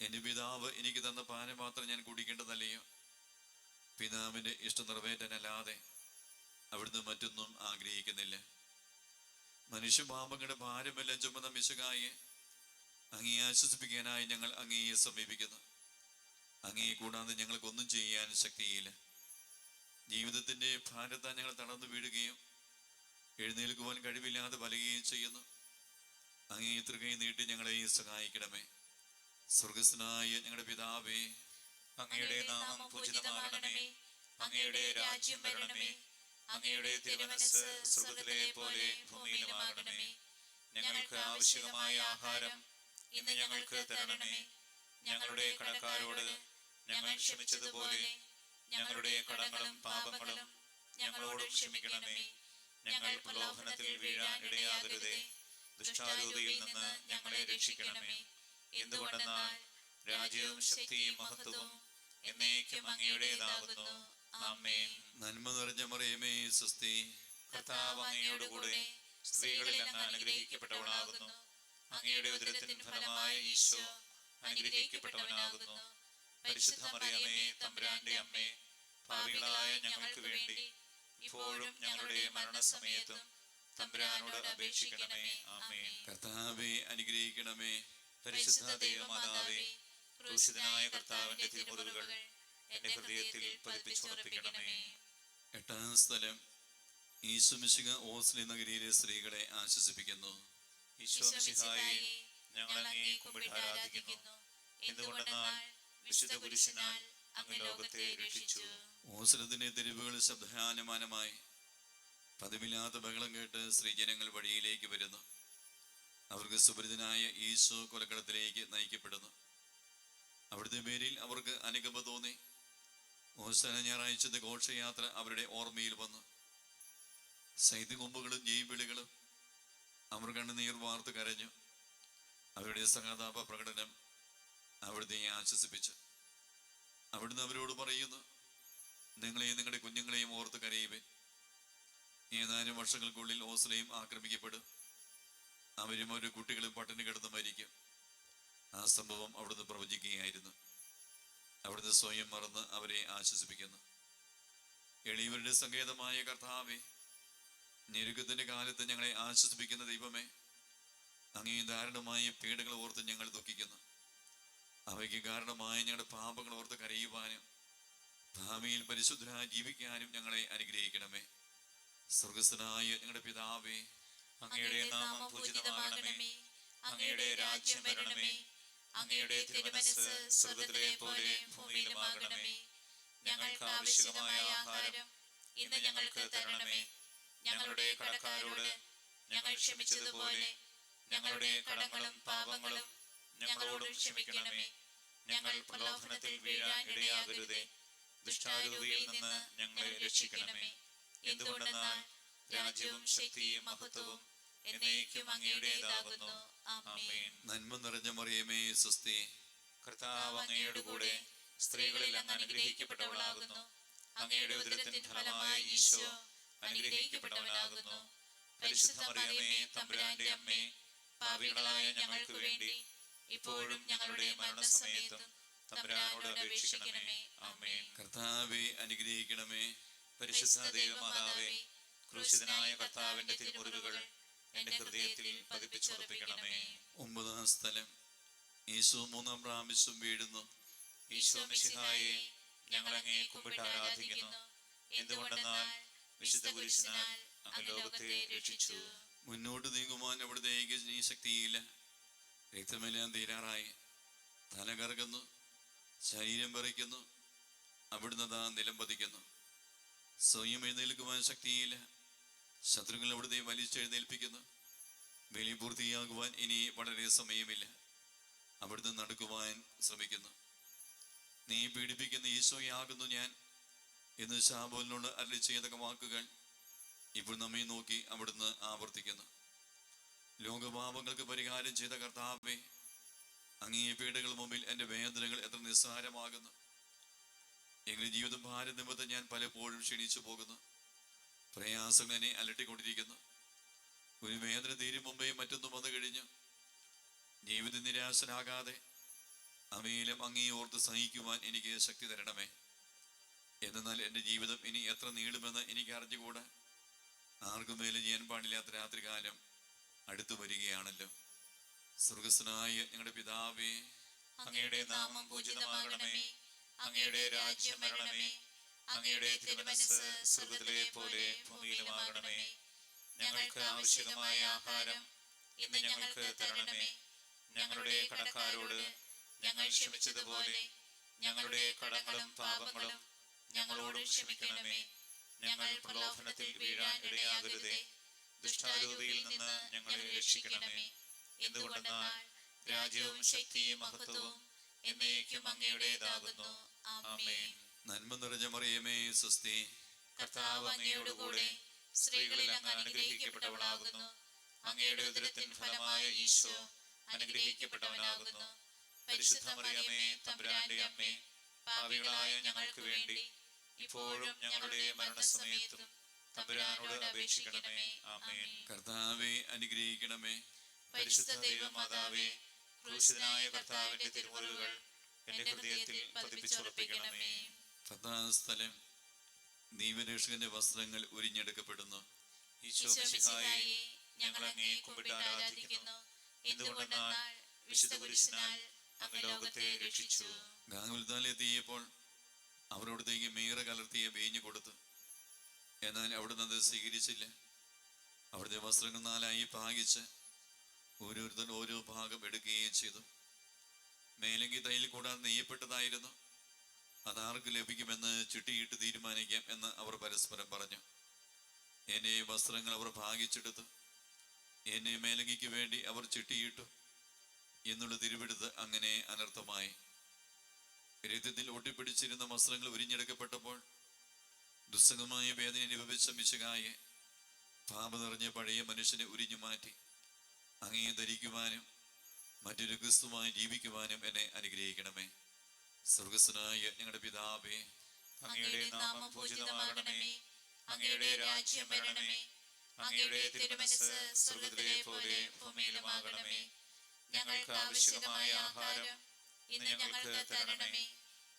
A: എൻ്റെ പിതാവ് എനിക്ക് തന്ന പാനപാത്രം ഞാൻ കുടിക്കേണ്ടതല്ലയോ? പിതാവിൻ്റെ ഇഷ്ടം നിറവേറ്റാനല്ലാതെ അവിടുന്ന് മറ്റൊന്നും ആഗ്രഹിക്കുന്നില്ല. മനുഷ്യപാപങ്ങളുടെ ഭാരമെല്ലാം ചുമന്ന മിശിഹായെ, അങ്ങയെ ആശ്വസിപ്പിക്കാനായി ഞങ്ങൾ അങ്ങയെ സമീപിക്കുന്നു. അങ്ങയെ കൂടാതെ ഞങ്ങൾക്കൊന്നും ചെയ്യാൻ ശക്തിയില്ല. ജീവിതത്തിൻ്റെ ഭാരത്താൽ ഞങ്ങൾ തളർന്നു വീഴുകയും എഴുന്നേൽക്കുവാൻ കഴിവില്ലാതെ വലയുകയും ചെയ്യുന്നു. അങ്ങയെ തൃകൈ നീട്ടി ഞങ്ങളെ സഹായിക്കണമേ. സ്വർഗസ്വനായ ഞങ്ങളുടെ പിതാവേ,
B: അങ്ങയുടെ നാമം പൂജിതമാകണമേ. അങ്ങയുടെ രാജ്യം വരണമേ. അങ്ങയുടെ തിരുമനസ്സ് സ്വർഗത്തിലെ പോലെ ഭൂമിയിലുമാകണമേ. ഞങ്ങൾക്ക് ആവശ്യമായ ആഹാരം ഇന്ന് ഞങ്ങൾക്ക് തരണമേ. ഞങ്ങളുടെ കടക്കാരോട് ഞങ്ങൾ ക്ഷമിച്ചതുപോലെ ഞങ്ങളുടെ കടങ്ങളും പാപങ്ങളും ഞങ്ങളോടും ക്ഷമിക്കണമേ. ഞങ്ങൾ പ്രലോഭനത്തിൽ വീഴാൻ ഇടയാകരുതേ. ദുഷ്ടാരൂപിയിൽ നിന്ന് ഞങ്ങളെ രക്ഷിക്കണമേ. എന്തുകൊണ്ടെന്നാൽ രാജ്യവും ശക്തിയും മഹത്വവും എന്നേക്കും അങ്ങയുടേതാകുന്നു. ആമേൻ.
A: നന്മ നിറഞ്ഞ മറിയമേ സ്വസ്തി.
B: കർത്താവ് അങ്ങയോട് കൂടെ സ്ത്രീകളിൽ അങ്ങ് അനുഗ്രഹിക്കപ്പെട്ടവളാകുന്നു. അങ്ങയുടെ ഉദരത്തിൻ ഫലമായ ഈശോ അനുഗ്രഹിക്കപ്പെട്ടവനാകുന്നു. പരിശുദ്ധ മറിയമേ തമ്പുരാന്റെ അമ്മേ, പാപികളായ ഞങ്ങൾക്ക് വേണ്ടി ഇപ്പോഴും ഞങ്ങളുടെ മരണസമയത്തും തമ്പുരാനോട് അപേക്ഷിക്കണമേ. ആമേൻ.
A: കർത്താവെ അനുഗ്രഹിക്കണമേ.
B: പരിശുദ്ധ ദൈവമാതാവേ, ക്രൂശിതനായ കർത്താവിന്റെ തിരുമുറിവുകൾ എന്റെ ഹൃദയത്തിൽ പതിപ്പിച്ചുറപ്പിക്കണമേ.
A: എട്ടാം സ്ഥലം. ഈശോ മിശിഹ ഓസ്ലി നഗരിയിലെ സ്ത്രീകളെ ആശ്വസിപ്പിക്കുന്നു.
B: ഈശോ മിശിഹായെ, ഞങ്ങൾ അങ്ങയെ കുമ്പിട്ട് ആരാധിക്കുന്നു. എന്തുകൊണ്ടെന്നാൽ വിശുദ്ധ കുരിശിനാൽ അങ്ങ് ലോകത്തെ രക്ഷിച്ചു.
A: ഓസ്ലത്തിന്റെ തെരുവുകൾ ശബ്ദാനമാനമായി. പതിവില്ലാത്ത ബഹളം കേട്ട് സ്ത്രീജനങ്ങൾ വഴിയിലേക്ക് വരുന്നു. അവർക്ക് സുപരിചിതനായ ഈശോ കൊലക്കടത്തിലേക്ക് നയിക്കപ്പെടുന്നു. അവിടുത്തെ പേരിൽ അവർക്ക് അനുകമ്പ തോന്നി. ഓശാന ഞായറാഴ്ചത്തെ ഘോഷയാത്ര അവരുടെ ഓർമ്മയിൽ വന്നു. ശൈത്യകൊമ്പുകളും ജയ്വിളികളും അവർ കണ്ണുനീർ വാർത്ത് കരഞ്ഞു. അവരുടെ സഹതാപ പ്രകടനം അവിടുത്തെ ആശ്വസിപ്പിച്ചു. അവിടുന്ന് അവരോട് പറയുന്നു, നിങ്ങളെയും നിങ്ങളുടെ കുഞ്ഞുങ്ങളെയും ഓർത്ത് കരയുവിൻ. ഏതാനും വർഷങ്ങൾക്കുള്ളിൽ ഓസ്ലയും ആക്രമിക്കപ്പെടും. അവരും അവരുടെ കുട്ടികളും പട്ടിണി കിടന്ന് മരിക്കും. ആ സംഭവം അവിടുന്ന് പ്രവചിക്കുകയായിരുന്നു. അവിടുന്ന് സ്വയം മറന്ന് അവരെ ആശ്വസിപ്പിക്കുന്നു. എളിയവരുടെ സങ്കേതമായ കർത്താവേ, ഞെരുക്കത്തിന്റെ കാലത്ത് ഞങ്ങളെ ആശ്വസിപ്പിക്കുന്ന ദൈവമേ, അങ്ങേ ദാരുണമായ പീഡകൾ ഓർത്ത് ഞങ്ങൾ ദുഃഖിക്കുന്നു. അവയ്ക്ക് കാരണമായ ഞങ്ങളുടെ പാപങ്ങൾ ഓർത്ത് കരയുവാനും ഭാവിയിൽ പരിശുദ്ധരായി ജീവിക്കാനും ഞങ്ങളെ അനുഗ്രഹിക്കണമേ. സ്വർഗസ്ഥനായ ഞങ്ങളുടെ പിതാവേ,
B: അങ്ങയുടെ നാമം പൂജിതമാകണമേ. അങ്ങയുടെ രാജ്യം വരണമേ. അങ്ങയുടെ തിരുമനസ്സ് സ്വർഗ്ഗത്തിലെ പോലെ ഭൂമിയിലുമാകണമേ. ഞങ്ങൾക്ക് ആവശ്യമായ ആഹാരം ഇന്ന് ഞങ്ങൾക്ക് തരണമേ. ഞങ്ങളുടെ കടക്കാരോട് ഞങ്ങൾ ക്ഷമിച്ചതുപോലെ ഞങ്ങളുടെ കടങ്ങളും പാപങ്ങളും ഞങ്ങളോടും ക്ഷമിക്കണമേ. ഞങ്ങൾ പ്രലോഭനത്തിൽ വീഴാൻ ഇടയാകരുതേ. ദുഷ്ടാരൂപിയിൽ നിന്ന് ഞങ്ങളെ രക്ഷിക്കണമേ. എന്തുകൊണ്ടെന്നാൽ രാജ്യവും ശക്തിയും മഹത്വവും എന്നേക്കും അങ്ങയുടേതാകുന്നു. ആമേൻ.
A: നന്മ നിറഞ്ഞ മറിയമേ, സ്വസ്തി.
B: കർത്താവ് അങ്ങയുടെ കൂടെ സ്ത്രീകളിൽ അങ്ങ് അനുഗ്രഹിക്കപ്പെട്ടവളാകുന്നു. അങ്ങയുടെ ഉദരത്തിൻ ഫലമായ ഈശോ അനുഗ്രഹിക്കപ്പെട്ടവനാകുന്നു. പരിശുദ്ധ മറിയമേ, തമ്പുരാന്റെ അമ്മേ, പാപികളായ ഞങ്ങൾക്ക് വേണ്ടി ഇപ്പോഴും ഞങ്ങളുടെ മരണസമയത്തും തമ്പുരാനോട് അപേക്ഷിക്കണമേ. ആമേൻ.
A: കർത്താവെ അനുഗ്രഹിക്കണമേ.
B: പരിശുദ്ധ ദൈവമാതാവേ, ക്രൂശിതനായ കർത്താവിന്റെ തിരുമുറിവുകൾ എന്റെ ഹൃദയത്തിൽ പതിപ്പിച്ചുറപ്പിക്കണമേ.
A: 9-ാം സ്ഥലം. ഈശോ 3-ാം പ്രാവശ്യം വീഴുന്നു.
B: ഈശോ മിശിഹായെ, ഞങ്ങൾ അങ്ങേ കുമ്പിട്ട് ആരാധിക്കുന്നു. എന്തുകൊണ്ടെന്നാൽ വിശുദ്ധ കുരിശിനാൽ അങ്ങ് ലോകത്തെ രക്ഷിച്ചു.
A: മുന്നോട്ട് നീങ്ങുവാൻ അവിടുത്തേക്ക് നീ ശക്തിയില്ല. രക്തമെല്ലാം തീരാറായി. തല കറങ്ങുന്നു, ശരീരം പറിക്കുന്നു. അവിടുന്ന് താൻ നിലം പതിക്കുന്നു. സ്വയം എഴുന്നേൽക്കുവാൻ ശക്തിയില്ല. ശത്രുക്കൾ അവിടുത്തെ വലിച്ചെഴുന്നേൽപ്പിക്കുന്നു. ബലി പൂർത്തിയാകുവാൻ ഇനി വളരെ സമയമില്ല. അവിടുന്ന് നടക്കുവാൻ ശ്രമിക്കുന്നു. നീ പീഡിപ്പിക്കുന്ന ഈശോയാകുന്നു ഞാൻ എന്ന് ശാബോലിനോട് അരുളി ചെയ്ത വാക്കുകൾ ഇപ്പോൾ നമ്മെ നോക്കി അവിടുന്ന് ആവർത്തിക്കുന്നു. ലോകപാപങ്ങൾക്ക് പരിഹാരം ചെയ്ത കർത്താവേ, അങ്ങേ പീഡകൾ മുമ്പിൽ എൻ്റെ വേദനകൾ എത്ര നിസ്സാരമാകുന്നു. എങ്ങനെ ജീവിതം ഭാരം നിമിത്തം ഞാൻ പലപ്പോഴും ക്ഷീണിച്ചു പോകുന്നു. പ്രയാസങ്ങൾ എന്നെ അലട്ടിക്കൊണ്ടിരിക്കുന്നു. ഒരു വേദന തീരും മുമ്പേ മറ്റൊന്നും വന്നു കഴിഞ്ഞു. ജീവിത നിരാശനാകാതെ അവയിലും അങ്ങേ ഓർത്ത് സഹിക്കുവാൻ എനിക്ക് ശക്തി തരണമേ. എന്നാൽ എൻ്റെ ജീവിതം ഇനി എത്ര നീളുമെന്ന് എനിക്ക് അറിഞ്ഞുകൂടാ. ആർക്കും മേലും ചെയ്യാൻ പാടില്ലാത്ത രാത്രികാലം അടുത്തു വരികയാണല്ലോ. സ്വർഗസ്ഥനായ ഞങ്ങളുടെ പിതാവേ,
B: അങ്ങയുടെ നാമം പൂജിതമാകണമേ. അങ്ങയുടെ രാജ്യം വരണമേ. അങ്ങയുടെ തിരുമനസ്സ് സ്വർഗ്ഗത്തിലെ പോലെ ഭൂമിയിലുമാകണമേ. ഞങ്ങൾക്ക് ആവശ്യമായ ആഹാരം ഇന്ന് ഞങ്ങൾക്ക് തരണമേ. ഞങ്ങളുടെ കടക്കാരോട് ഞങ്ങൾ ക്ഷമിച്ചതുപോലെ ഞങ്ങളുടെ കടങ്ങളും പാപങ്ങളും ഞങ്ങളോടും ക്ഷമിക്കണമേ. ഞങ്ങൾ പ്രലോഭനത്തിൽ വീഴാൻ ഇടയാകരുതേ. ദുഷ്ടാരൂപിയിൽ നിന്ന് ഞങ്ങളെ രക്ഷിക്കണമേ. എന്തുകൊണ്ടെന്നാൽ രാജ്യവും ശക്തിയും മഹത്വവും എന്നേക്കും അങ്ങയുടേതാകുന്നു. ആമേൻ.
A: നന്മ നിറഞ്ഞ മറിയമേ, സ്വസ്തി.
B: കർത്താവ് അങ്ങയുടെ കൂടെ സ്ത്രീകളിൽ അങ്ങ് അനുഗ്രഹിക്കപ്പെട്ടവളാകുന്നു. അങ്ങയുടെ ഉദരത്തിൻ ഫലമായ ഈശോ അനുഗ്രഹിക്കപ്പെട്ടവനാകുന്നു. പരിശുദ്ധ മറിയമേ, തമ്പുരാന്റെ അമ്മേ, പാപികളായ ഞങ്ങൾക്ക് വേണ്ടി ഇപ്പോഴും ഞങ്ങളുടെ മരണസമയത്തും തമ്പുരാനോട് അപേക്ഷിക്കണമേ. ആമേൻ.
A: കർത്താവെ അനുഗ്രഹിക്കണമേ.
B: പരിശുദ്ധ ദൈവമാതാവേ, ക്രൂശിതനായ കർത്താവിന്റെ തിരുമുറിവുകൾ എന്റെ ഹൃദയത്തിൽ പതിപ്പിച്ചുറപ്പിക്കണമേ.
A: 10-ാം സ്ഥലം. ദൈവരക്ഷകന്റെ വസ്ത്രങ്ങൾ ഉരിഞ്ഞെടുക്കപ്പെടുന്നു.
B: ഈശോ മിശിഹായെ, ഞങ്ങൾ അങ്ങേ കുമ്പിട്ട് ആരാധിക്കുന്നു. എന്തുകൊണ്ടെന്നാൽ വിശുദ്ധ കുരിശിനാൽ അങ്ങ് ലോകത്തെ രക്ഷിച്ചു.
A: ഗാഗുൽത്താലെത്തിയപ്പോൾ അവരോടത്തേക്ക് മീറ കലർത്തിയ വീഞ്ഞു കൊടുത്തു. എന്നാൽ അവിടുന്ന് അത് സ്വീകരിച്ചില്ല. അവിടുത്തെ വസ്ത്രങ്ങൾ 4ആയി ഭാഗിച്ച് ഓരോരുത്തർ ഓരോ ഭാഗം എടുക്കുകയും ചെയ്തു. മേലങ്കി തൈൽ കൂടാൻ നെയ്യപ്പെട്ടതായിരുന്നു. അതാർക്ക് ലഭിക്കുമെന്ന് ചിട്ടിയിട്ട് തീരുമാനിക്കാം എന്ന് അവർ പരസ്പരം പറഞ്ഞു. എന്നെ വസ്ത്രങ്ങൾ അവർ ഭാഗിച്ചെടുത്തു, എന്നെ മേലങ്കിക്ക് വേണ്ടി അവർ ചിട്ടിയിട്ടു എന്നുള്ള തിരുവെടുത്ത് അങ്ങനെ അനർത്ഥമായി. രക്തത്തിൽ ഒട്ടിപ്പിടിച്ചിരുന്ന വസ്ത്രങ്ങൾ ഉരിഞ്ഞെടുക്കപ്പെട്ടപ്പോൾ ദുസ്സഹമായ വേദന അനുഭവിച്ച മിശിഹായെ, പാപം നിറഞ്ഞ പഴയ മനുഷ്യനെ ഉരിഞ്ഞു മാറ്റി അങ്ങയെ ധരിക്കുവാനും മറ്റൊരു ക്രിസ്തുവായി ജീവിക്കുവാനും എന്നെ അനുഗ്രഹിക്കണമേ. സ്വർഗസ്ഥനായ ഞങ്ങളുടെ പിതാവേ,
B: അങ്ങയുടെ നാമം പൂജിതമാകണമേ. അങ്ങയുടെ രാജ്യം വരണമേ. അങ്ങയുടെ തിരുമനസ്സ് സ്വർഗ്ഗത്തിലെ പോലെ ഭൂമിയിലുമാകണമേ. ഞങ്ങൾക്ക് ആവശ്യമായ ആഹാരം ഇന്ന് ഞങ്ങൾക്ക് തരണമേ.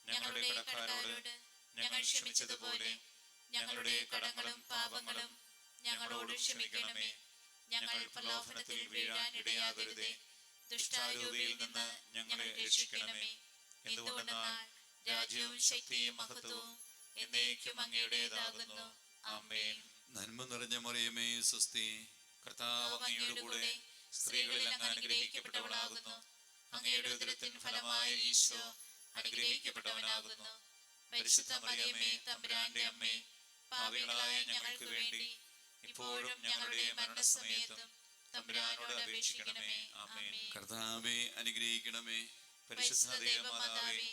B: ഞങ്ങളുടെ കടക്കാരോട് ഞങ്ങൾ ക്ഷമിച്ചതുപോലെ ഞങ്ങളുടെ കടങ്ങളും പാപങ്ങളും ഞങ്ങളോട് ക്ഷമിക്കണമേ. ഞങ്ങൾ പ്രലോഭനത്തിൽ വീഴാൻ ഇടയാകരുതേ. ദുഷ്ടാരൂപിയിൽ നിന്ന് ഞങ്ങളെ രക്ഷിക്കണമേ. എന്തുകൊണ്ടെന്നാൽ രാജ്യവും ശക്തിയും മഹത്വവും എന്നേക്കും അങ്ങയുടേതാകുന്നു. ആമേൻ.
A: നന്മ നിറഞ്ഞ മറിയമേ, സ്വസ്തി.
B: കർത്താവ് അങ്ങയുടെ കൂടെ സ്ത്രീകളിൽ അങ്ങ് അനുഗ്രഹിക്കപ്പെട്ടവളാകുന്നു. അങ്ങയുടെ ഉദരത്തിൻ ഫലമായ ഈശോ അനുഗ്രഹിക്കപ്പെട്ടവനാകുന്നു. പരിശുദ്ധ മറിയമേ, തമ്പുരാന്റെ അമ്മേ, പാപികളായ ഞങ്ങൾക്ക് വേണ്ടി ഇപ്പോഴും ഞങ്ങളുടെ മരണസമയത്തും തമ്പുരാനോട് അപേക്ഷിക്കണമേ. ആമേൻ.
A: കർത്താവേ, അനുഗ്രഹിക്കണമേ.
B: പരിശുദ്ധ ദേവമാതാവേ,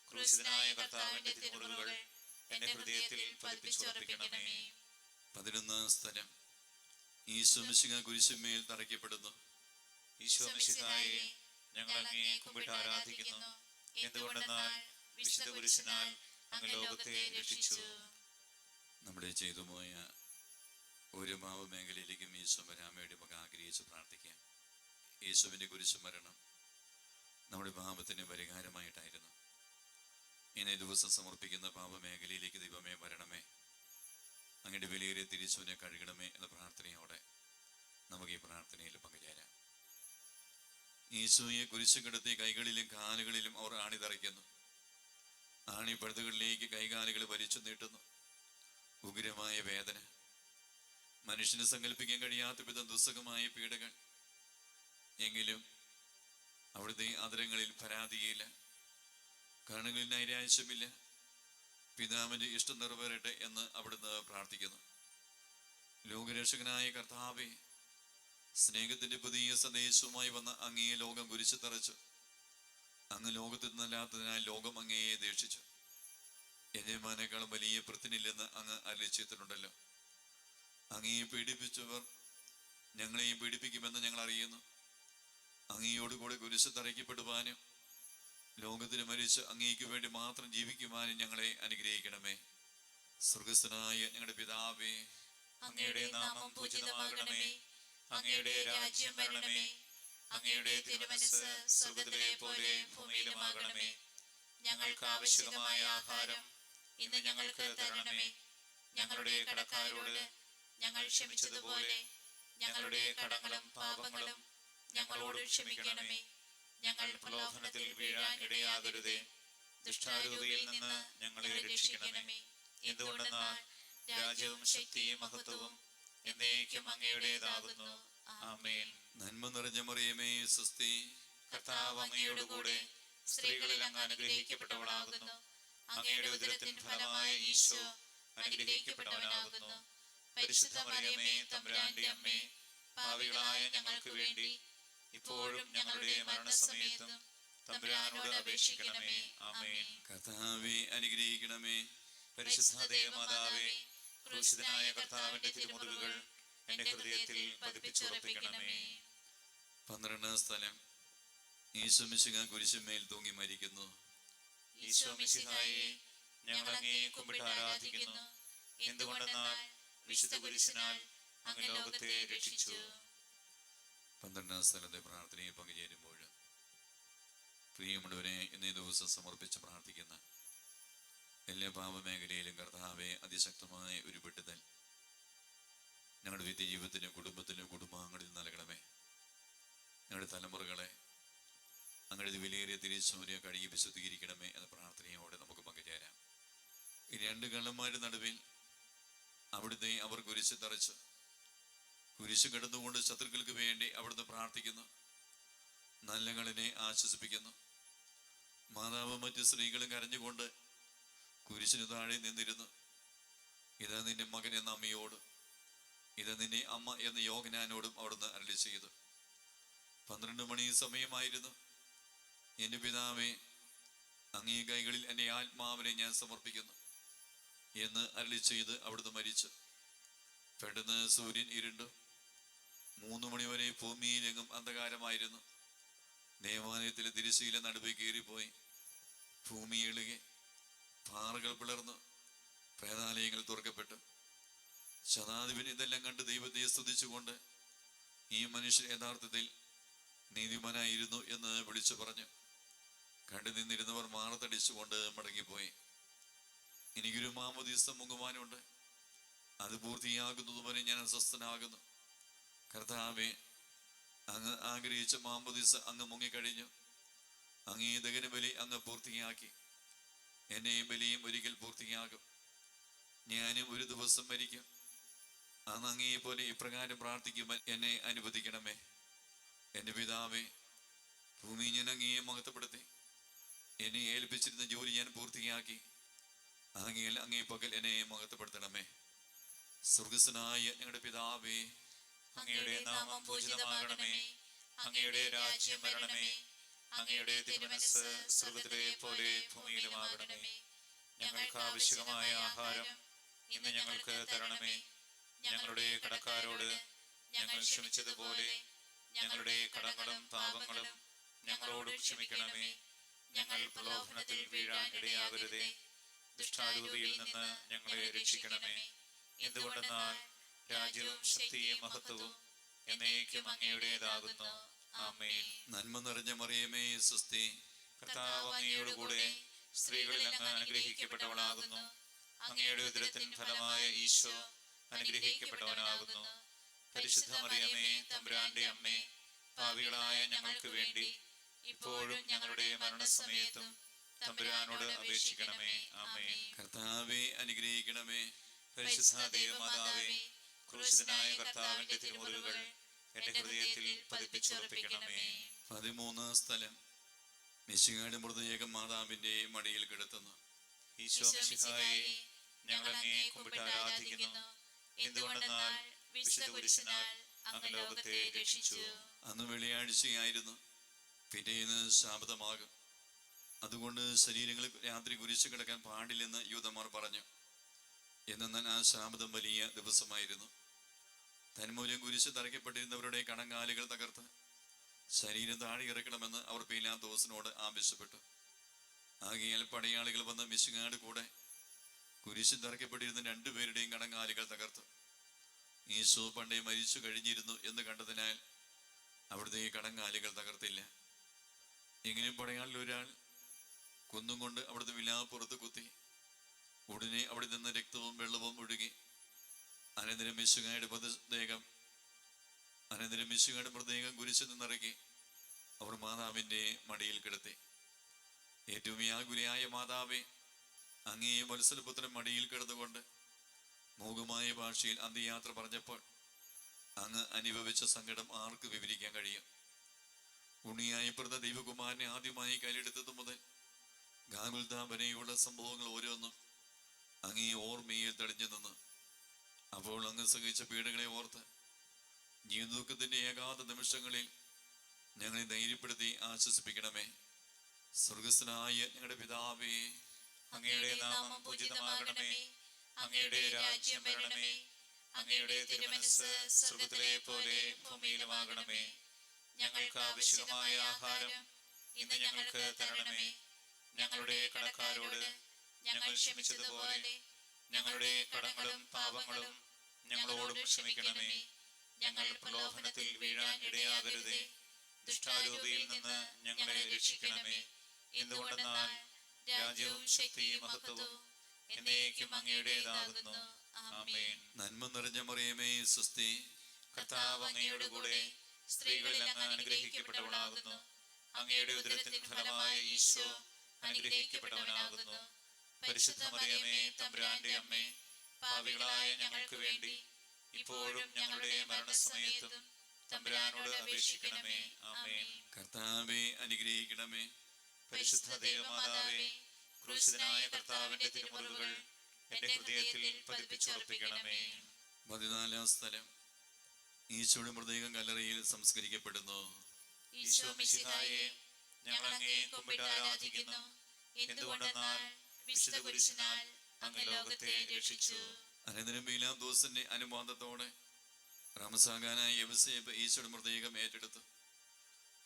B: ക്രൂശിതനായ കർത്താവിന്റെ തിരുമുറിവുകൾ എന്റെ ഹൃദയത്തിൽ പതിപ്പിച്ചുറപ്പിക്കണമേ.
A: 11-ാം സ്ഥലം. ഈശോ മിശിഹാ കുരിശിന്മേൽ തറയ്ക്കപ്പെടുന്നു.
B: ഈശോ മിശിഹായെ, ഞങ്ങൾ അങ്ങയെ കുമ്പിട്ട് ആരാധിക്കുന്നു. എന്തുകൊണ്ടെന്നാൽ വിശുദ്ധ കുരിശിനാൽ അങ്ങ് ലോകത്തെ രക്ഷിച്ചു.
A: നമ്മുടെ ചെയ്തുപോയ ഒരു പാപമേഖലയിലേക്കും ഈശോ വരാൻ വേണ്ടി നമുക്ക് ആഗ്രഹിച്ച് പ്രാർത്ഥിക്കാം. യേശുവിൻ്റെ കുരിശ് മരണം നമ്മുടെ പാപത്തിന് പരിഹാരമായിട്ടായിരുന്നു. ഇന്നേ ദിവസം സമർപ്പിക്കുന്ന പാപമേഖലയിലേക്ക് ദൈവമേ വരണമേ, അങ്ങയുടെ വിലയേറിയ തിരിച്ചുവിനെ കഴുകണമേ എന്ന പ്രാർത്ഥനയോടെ നമുക്ക് ഈ പ്രാർത്ഥനയിൽ പങ്കുചേരാം. ഈശോയെ കുരിശ് കിടത്തി കൈകളിലും കാലുകളിലും അവർ ആണി തറയ്ക്കുന്നു. ആണി പഴുതുകളിലേക്ക് കൈകാലുകൾ വലിച്ചു നീട്ടുന്നു. ഉഗ്രമായ വേദന, മനുഷ്യന് സങ്കല്പിക്കാൻ കഴിയാത്ത വിധം ദുസ്സഹമായ പീഡകൾ. എങ്കിലും അവിടുത്തെ ആദരങ്ങളിൽ പരാതിയില്ല, കണ്ണുകളിൽ നൈരാശ്യമില്ല. പിതാവിന്റെ ഇഷ്ടം നിറവേറട്ടെ എന്ന് അവിടുന്ന് പ്രാർത്ഥിക്കുന്നു. ലോകരക്ഷകനായ കർത്താവേ, സ്നേഹത്തിന്റെ പുതിയ സന്ദേശവുമായി വന്ന അങ്ങയെ ലോകം കുരിശു തറച്ചു. അങ്ങ് ലോകത്തിൽ നിന്നല്ലാത്തതിനാൽ ലോകം അങ്ങയെ ദേഷിച്ചു. യജമാനേക്കാളും വലിയ പൃഥ്വിനില്ലെന്ന് അങ്ങ് അരുളിച്ചെയ്തിട്ടുണ്ടല്ലോ. അങ്ങയെ പീഡിപ്പിച്ചവർ ഞങ്ങളെയും പീഡിപ്പിക്കുമെന്ന് ഞങ്ങൾ അറിയുന്നു. അങ്ങയോടുകൂടെ കുരിശ് തറയ്ക്കപ്പെടുവാനും ലോകത്തിന് മരിച്ച് അങ്ങേക്ക് വേണ്ടി മാത്രം ജീവിക്കുവാനും ഞങ്ങളെ അനുഗ്രഹിക്കണമേ. സ്വർഗസ്ഥനായ ഞങ്ങളുടെ പിതാവേ,
B: അങ്ങയുടെ നാമം പൂജിതമാകണമേ. അങ്ങയുടെ രാജ്യം വരണമേ. അങ്ങയുടെ തിരുമനസ്സ് സ്വർഗ്ഗത്തിലെ പോലെ ഭൂമിയിലുമാകണമേ. ഞങ്ങൾക്ക് ആവശ്യമായ ആഹാരം ഇന്ന് ഞങ്ങൾക്ക് തരണമേ. ഞങ്ങളുടെ കടക്കാരോട് ഞങ്ങൾ ക്ഷമിച്ചതുപോലെ ഞങ്ങളുടെ കടങ്ങളും പാപങ്ങളും ഞങ്ങളോട് ക്ഷമിക്കണമേ. ഞങ്ങൾ പ്രലോഭനത്തിൽ വീഴാൻ ഇടയാകരുതേ. ദുഷ്ടാരൂപിയിൽ നിന്ന് ഞങ്ങളെ രക്ഷിക്കണമേ. എന്തുകൊണ്ടെന്നാൽ രാജ്യവും ശക്തിയും മഹത്വവും എന്നേക്കും അങ്ങയുടേതാകുന്നു. ആമേൻ.
A: നന്മ നിറഞ്ഞ മറിയമേ, സ്വസ്തി.
B: കർത്താവ് അങ്ങയോടുകൂടെ സ്ത്രീകളിൽ അങ്ങ് അനുഗ്രഹിക്കപ്പെട്ടവളാകുന്നു. അങ്ങയുടെ ഉദരത്തിൻ ഫലമായ ഈശോ അനുഗ്രഹിക്കപ്പെട്ടവനാകുന്നു. പരിശുദ്ധ മറിയമേ, തമ്പുരാന്റെ അമ്മേ, പാപികളായ ഞങ്ങൾക്ക് വേണ്ടി ഇപ്പോഴും ഞങ്ങളുടെ മരണസമയത്തും തമ്പുരാനോട് അപേക്ഷിക്കണമേ. ആമേൻ.
A: കർത്താവേ, അനുഗ്രഹിക്കണമേ.
B: പരിശുദ്ധ ദേവമാതാവേ, ക്രൂശിതനായ കർത്താവിന്റെ തിരുമുറിവുകൾ എന്റെ ഹൃദയത്തിൽ പതിപ്പിച്ചുറപ്പിക്കണമേ.
A: 12-ാം സ്ഥലം. ഈശോ മിശിഹാ കുരിശിന്മേൽ തൂങ്ങി മരിക്കുന്നു.
B: ഈശോ മിശിഹായെ, ഞങ്ങൾ അങ്ങയെ കുമ്പിട്ട് ആരാധിക്കുന്നു. എന്തുകൊണ്ടെന്നാൽ വിശുദ്ധ കുരിശിനാൽ അങ്ങ് ലോകത്തെ രക്ഷിച്ചു.
A: 12-ാം സ്ഥലത്തെ പ്രാർത്ഥനയിൽ പങ്കുചേരുമ്പോൾ പ്രിയമുള്ളവരെ, ഇന്നേ ദിവസം സമർപ്പിച്ച് പ്രാർത്ഥിക്കുന്ന എല്ലാ പാപമേഖലയിലും കർത്താവെ അതിശക്തമായ ഒരു വിടുതൽ ഞങ്ങളുടെ വ്യക്തിജീവിതത്തിലും കുടുംബത്തിലും കുടുംബാംഗങ്ങളിൽ നൽകണമേ. ഞങ്ങളുടെ തലമുറകളെ അങ്ങയുടെ വിലയേറിയ തിരിച്ചോരെ കഴുകി വിശുദ്ധീകരിക്കണമേ എന്ന പ്രാർത്ഥനയോടെ നമുക്ക് പങ്കുചേരാം. ഈ രണ്ട് കള്ളന്മാരുടെ നടുവിൽ അവിടുത്തെ അവർ കുരിശ് തറച്ചു. കുരിശ് കിടന്നുകൊണ്ട് ശത്രുക്കൾക്ക് വേണ്ടി അവിടുന്ന് പ്രാർത്ഥിക്കുന്നു. നല്ല കള്ളിനെ ആശ്വസിപ്പിക്കുന്നു. മാതാവും മറ്റു സ്ത്രീകളും കരഞ്ഞുകൊണ്ട് കുരിശിന് താഴെ നിന്നിരുന്നു. ഇതാ നിന്റെ മകൻ എന്ന അമ്മയോട് ഇത് നിന്നെ അമ്മ എന്ന് യോഹന്നാനോടും അവിടുന്ന് അരുളി ചെയ്തു. 12 മണി സമയമായിരുന്നു. എൻ്റെ പിതാവേ, അങ്ങേ കൈകളിൽ എൻ്റെ ആത്മാവിനെ ഞാൻ സമർപ്പിക്കുന്നു എന്ന് അരുളി ചെയ്ത് അവിടുന്ന് മരിച്ചു. പെട്ടെന്ന് സൂര്യൻ ഇരുണ്ടു. 3 മണിവരെ ഭൂമിയിലെങ്ങും അന്ധകാരമായിരുന്നു. ദേവാലയത്തിലെ തിരശ്ശീല നടുവെ കീറിപ്പോയി. ഭൂമി ഇളുകി, പാറകൾ പിളർന്നു, പ്രേതാലയങ്ങൾ തുറക്കപ്പെട്ടു. ശതാധിപൻ ഇതെല്ലാം കണ്ട് ദൈവത്തെ സ്തുതിച്ചുകൊണ്ട് ഈ മനുഷ്യൻ യഥാർത്ഥത്തിൽ നീതിമാനായിരുന്നു എന്ന് വിളിച്ചു പറഞ്ഞു. കണ്ടു നിന്നിരുന്നവർ മാറത്തടിച്ചുകൊണ്ട് മടങ്ങിപ്പോയി. എനിക്കൊരു മാമോദീസ മുങ്ങുവാനുണ്ട്, അത് പൂർത്തിയാകുന്നതുവരെ ഞാൻ അസ്വസ്ഥനാകുന്നു. കർത്താവേ, അങ്ങ് ആഗ്രഹിച്ച മാമോദീസ അങ്ങ് മുങ്ങിക്കഴിഞ്ഞു. അങ്ങേ ദഹനബലി അങ്ങ് പൂർത്തിയാക്കി. എൻ്റെ ബലിയും ഒരിക്കൽ പൂർത്തിയാകും. ഞാനും ഒരു ദിവസം മരിക്കും. അന്ന് അങ്ങയെ പോലെ ഇപ്രകാരം പ്രാർത്ഥിക്കുവാൻ എന്നെ അനുവദിക്കണമേ. എൻ്റെ പിതാവേ, ഭൂമി ഞാൻ അങ്ങയെ മഹത്വപ്പെടുത്തി. എന്നെ ഏൽപ്പിച്ചിരുന്ന ജോലി ഞാൻ പൂർത്തിയാക്കി. ആകയാൽ അങ്ങേ പകൽ എന്നെ മഹത്വപ്പെടുത്തണമേ. സ്വർഗസ്ഥനായ ഞങ്ങളുടെ പിതാവേ,
B: അങ്ങയുടെ നാമം പൂജിതമാകണമേ. അങ്ങയുടെ രാജ്യം വരണമേ. അങ്ങയുടെ തിരുമനസ്സ് സ്വർഗ്ഗത്തിലെ പോലെ ഭൂമിയിലുമാകണമേ. ഞങ്ങൾക്ക് ആവശ്യമായ ആഹാരം ഇന്ന് ഞങ്ങൾക്ക് തരണമേ. ഞങ്ങളുടെ കടക്കാരോട് ഞങ്ങൾ ക്ഷമിച്ചതുപോലെ ഞങ്ങളുടെ കടങ്ങളും പാപങ്ങളും ഞങ്ങളോടും ക്ഷമിക്കണമേ. ഞങ്ങൾ പ്രലോഭനത്തിൽ വീഴാൻ ഇടയാകരുതേ. ദുഷ്ടാരൂപിയിൽ നിന്ന് ഞങ്ങളെ രക്ഷിക്കണമേ. എന്തുകൊണ്ടെന്നാൽ രാജ്യവും ശക്തിയും മഹത്വവും എന്നേക്കും അങ്ങയുടേതാകുന്നു. ആമേൻ.
A: നന്മ നിറഞ്ഞ മറിയമേ, സ്വസ്തി.
B: കർത്താവ് അങ്ങയോടുകൂടെ സ്ത്രീകളിൽ അങ്ങ് അനുഗ്രഹിക്കപ്പെട്ടവളാകുന്നു. അങ്ങയുടെ ഉദരത്തിൻ ഫലമായ ഈശോ അനുഗ്രഹിക്കപ്പെട്ടവനാകുന്നു. പരിശുദ്ധ മറിയമേ, തമ്പുരാന്റെ അമ്മേ, പാപികളായ ഞങ്ങൾക്ക് വേണ്ടി ഇപ്പോഴും ഞങ്ങളുടെ മരണസമയത്തും തമ്പുരാനോട് അപേക്ഷിക്കണമേ. ആമേൻ.
A: കർത്താവെ അനുഗ്രഹിക്കണമേ.
B: പരിശുദ്ധ ദൈവമാതാവേ, ക്രൂശിതനായ കർത്താവിന്റെ തിരുമുറിവുകൾ എന്റെ ഹൃദയത്തിൽ പതിപ്പിച്ചുറപ്പിക്കണമേ.
A: 13 സ്ഥലം മിശിഹായുടെ മൃതദേഹം മാതാവിന്റെ മടിയിൽ കിടത്തുന്നു.
B: ഈശോ മിശിഹായെ, ഞങ്ങൾ അങ്ങയെ കുമ്പിട്ട് ആരാധിക്കുന്നു. എന്തുകൊണ്ടെന്നാൽ വിശുദ്ധ കുരിശിനാൽ അങ്ങ് ലോകത്തെ രക്ഷിച്ചു.
A: അന്ന് വെള്ളിയാഴ്ചയായിരുന്നു. പിറ്റേന്ന് ശാബതമാകും. അതുകൊണ്ട് ശരീരങ്ങളിൽ രാത്രി കുരിശ് കിടക്കാൻ പാടില്ലെന്ന് യൂദന്മാർ പറഞ്ഞു. എന്നാൽ ആ ശാബതം വലിയ ദിവസമായിരുന്നു. തന്മൂലം കുരിശ് തറയ്ക്കപ്പെട്ടിരുന്നവരുടെ കണങ്കാലുകൾ തകർത്ത് ശരീരം താഴെ ഇറക്കണമെന്ന് അവർ പീലാത്തോസിനോട് ആവശ്യപ്പെട്ടു. ആകയാൽ പടയാളികൾ വന്ന് മിശിഹായുടെ കൂടെ കുരിശിൽ തറയ്ക്കപ്പെട്ടിരുന്ന 2 പേരുടെയും കണങ്കാലുകൾ തകർത്തു. ഈശോ പണ്ടേ മരിച്ചു കഴിഞ്ഞിരുന്നു എന്ന് കണ്ടതിനാൽ അവിടുത്തെ കണങ്കാലുകൾ തകർത്തില്ല. എങ്കിലും പടയാളിൽ ഒരാൾ കുന്നും കൊണ്ട് അവിടുത്തെ വിലാപ്പുറത്ത് കുത്തി. ഉടനെ അവിടെ നിന്ന് രക്തവും വെള്ളവും ഒഴുകി. അനന്തരം മിശിഹായുടെ മൃതദേഹം കുരിശിൽ നിന്നിറക്കി അവർ മാതാവിന്റെ മടിയിൽ കിടത്തി. ഏറ്റവും വ്യാകുലയായ മാതാവേ, അങ്ങേ വത്സലപുത്രൻ മടിയിൽ കിടന്നുകൊണ്ട് മൂകമായ ഭാഷയിൽ അന്ത്യയാത്ര പറഞ്ഞപ്പോൾ അങ്ങ് അനുഭവിച്ച സങ്കടം ആർക്ക് വിവരിക്കാൻ കഴിയും? ഉണ്ണിയായി പിറന്ന ദൈവകുമാരനെ ആദ്യമായി കയ്യിലെടുത്തത് മുതൽ ഗാഗുൽത്താ വരെയുള്ള സംഭവങ്ങൾ ഓരോന്നും അങ്ങേ ഓർമ്മയിൽ തെളിഞ്ഞു നിന്നു. അപ്പോൾ അങ്ങ് സഹിച്ച പീഡകളെ ഓർത്ത് ജീവദുഃഖത്തിന്റെ ഏകാന്ത നിമിഷങ്ങളിൽ ഞങ്ങളെ ധൈര്യപ്പെടുത്തി ആശ്വസിപ്പിക്കണമേ. സ്വർഗസ്ഥനായ ഞങ്ങളുടെ പിതാവേ,
B: അങ്ങയുടെ നാമം പൂജിതമാകണമേ. അങ്ങയുടെ രാജ്യം വരണമേ. അങ്ങയുടെ തിരുമനസ്സ് സ്വർഗ്ഗത്തിലെ പോലെ ഭൂമിയിലുമാകണമേ. ഞങ്ങൾക്ക് ആവശ്യമായ ആഹാരം ഇന്ന് ഞങ്ങൾക്ക് തരണമേ. ഞങ്ങളുടെ കടക്കാരോട് ഞങ്ങൾ ക്ഷമിച്ചതുപോലെ ഞങ്ങളുടെ കടങ്ങളും പാപങ്ങളും ഞങ്ങളോടും ക്ഷമിക്കണമേ. ഞങ്ങൾ പ്രലോഭനത്തിൽ വീഴാൻ ഇടയാകരുതേ. ദുഷ്ടാരൂപിയിൽ നിന്ന് ഞങ്ങളെ രക്ഷിക്കണമേ. എന്തുകൊണ്ടെന്നാൽ രാജ്യവും ശക്തിയും മഹത്വവും എന്നേക്കും അങ്ങയുടേതാകുന്നു. ആമേൻ.
A: നന്മ നിറഞ്ഞ മറിയമേ, സ്വസ്തി.
B: കർത്താവ് അങ്ങയോടുകൂടെ സ്ത്രീകളിൽ അങ്ങ് അനുഗ്രഹിക്കപ്പെട്ടവളാകുന്നു. അങ്ങയുടെ ഉദരത്തിൻ ഫലമായ ഈശോ അനുഗ്രഹിക്കപ്പെട്ടവനാകുന്നു. പരിശുദ്ധ മറിയമേ, തമ്പുരാന്റെ അമ്മേ, പാപികളായ ഞങ്ങൾക്ക് വേണ്ടി ഇപ്പോഴും ഞങ്ങളുടെ മരണസമയത്തും തമ്പുരാനോട് അപേക്ഷിക്കണമേ. ആമേൻ.
A: കർത്താവെ അനുഗ്രഹിക്കണമേ.
B: പരിശുദ്ധ ദൈവമാതാവേ, ക്രൂശിതനായ കർത്താവിന്റെ തിരുമുറിവുകൾ എന്റെ ഹൃദയത്തിൽ പതിപ്പിച്ചുറപ്പിക്കണമേ.
A: 14-ാം സ്ഥലം. ഈശോയുടെ മൃതദേഹം കല്ലറയിൽ സംസ്കരിക്കപ്പെടുന്നു.
B: ഈശോ മിശിഹായെ, ഞങ്ങൾ അങ്ങേ കുമ്പിട്ട് ആരാധിക്കുന്നു. എന്തുകൊണ്ടെന്നാൽ വിശുദ്ധ കുരിശിനാൽ അങ്ങ് ലോകത്തെ രക്ഷിച്ചു.
A: അനന്തരം പീലാത്തോസിന്റെ അനുവാദത്തോടെ റമസാകാനായ യവസേപ്പ് ഈശോയുടെ മൃതദേഹം ഏറ്റെടുത്തു.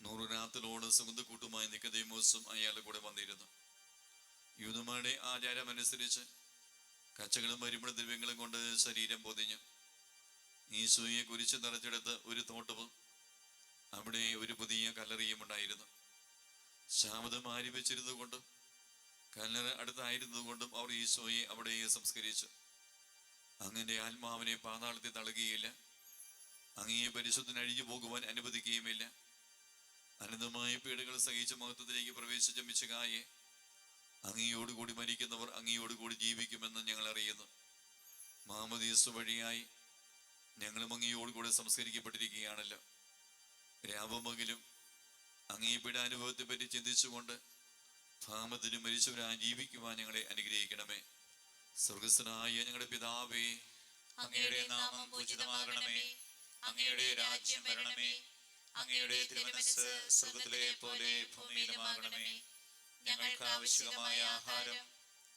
A: 100 രാത്രിയോട് സുഗന്ധക്കൂട്ടുമായി നിക്കോദെമോസും അയാളുടെ കൂടെ വന്നിരുന്നു. യൂദന്മാരുടെ ആചാരമനുസരിച്ച് കച്ചകളും പരിമള ദ്രവ്യങ്ങളും കൊണ്ട് ശരീരം പൊതിഞ്ഞു ഈശോയെ കുരിശ് നിറച്ചെടുത്ത് ഒരു തോട്ടവും അവിടെ ഒരു പുതിയ കല്ലറയും ഉണ്ടായിരുന്നു. ശാബതം ആരംഭിച്ചിരുന്നതുകൊണ്ടും കല്ലറ അടുത്തായിരുന്നതുകൊണ്ടും അവർ ഈശോയെ അവിടെ സംസ്കരിച്ചു. അങ്ങനെ ആത്മാവിനെ പാതാളത്തിൽ തള്ളുകയില്ല, അങ്ങയെ പരിശുദ്ധന് അഴിഞ്ഞു പോകുവാൻ അനുവദിക്കുകയുമില്ല. അനന്തമായ പീഡകൾ സഹിച്ച മഹത്വത്തിലേക്ക് പ്രവേശിച്ച മിശിഹായെ, അങ്ങയോടുകൂടി മരിക്കുന്നവർ അങ്ങയോടുകൂടി ജീവിക്കുമെന്ന് ഞങ്ങൾ അറിയുന്നു. മാമോദീസ വഴിയായി ഞങ്ങളും അങ്ങയോടുകൂടെ സംസ്കരിക്കപ്പെട്ടിരിക്കുകയാണല്ലോ. രാപകലും അങ്ങേ പീഡാനുഭവത്തെ പറ്റി ചിന്തിച്ചുകൊണ്ട് ഭാമത്തിനും മരിച്ചവരായി ജീവിക്കുവാൻ ഞങ്ങളെ അനുഗ്രഹിക്കണമേ. സ്വർഗസ്ഥനായ ഞങ്ങളുടെ പിതാവേ,
B: അങ്ങയുടെ നാമം പൂജിതമാകണമേ. അങ്ങയുടെ രാജ്യം വരണമേ. അങ്ങയുടെ തിരുമനസ്സ് സ്വർഗ്ഗത്തിലെ പോലെ ഭൂമിയിലുമാകണമേ. ഞങ്ങൾക്ക് ആവശ്യമായ ആഹാരം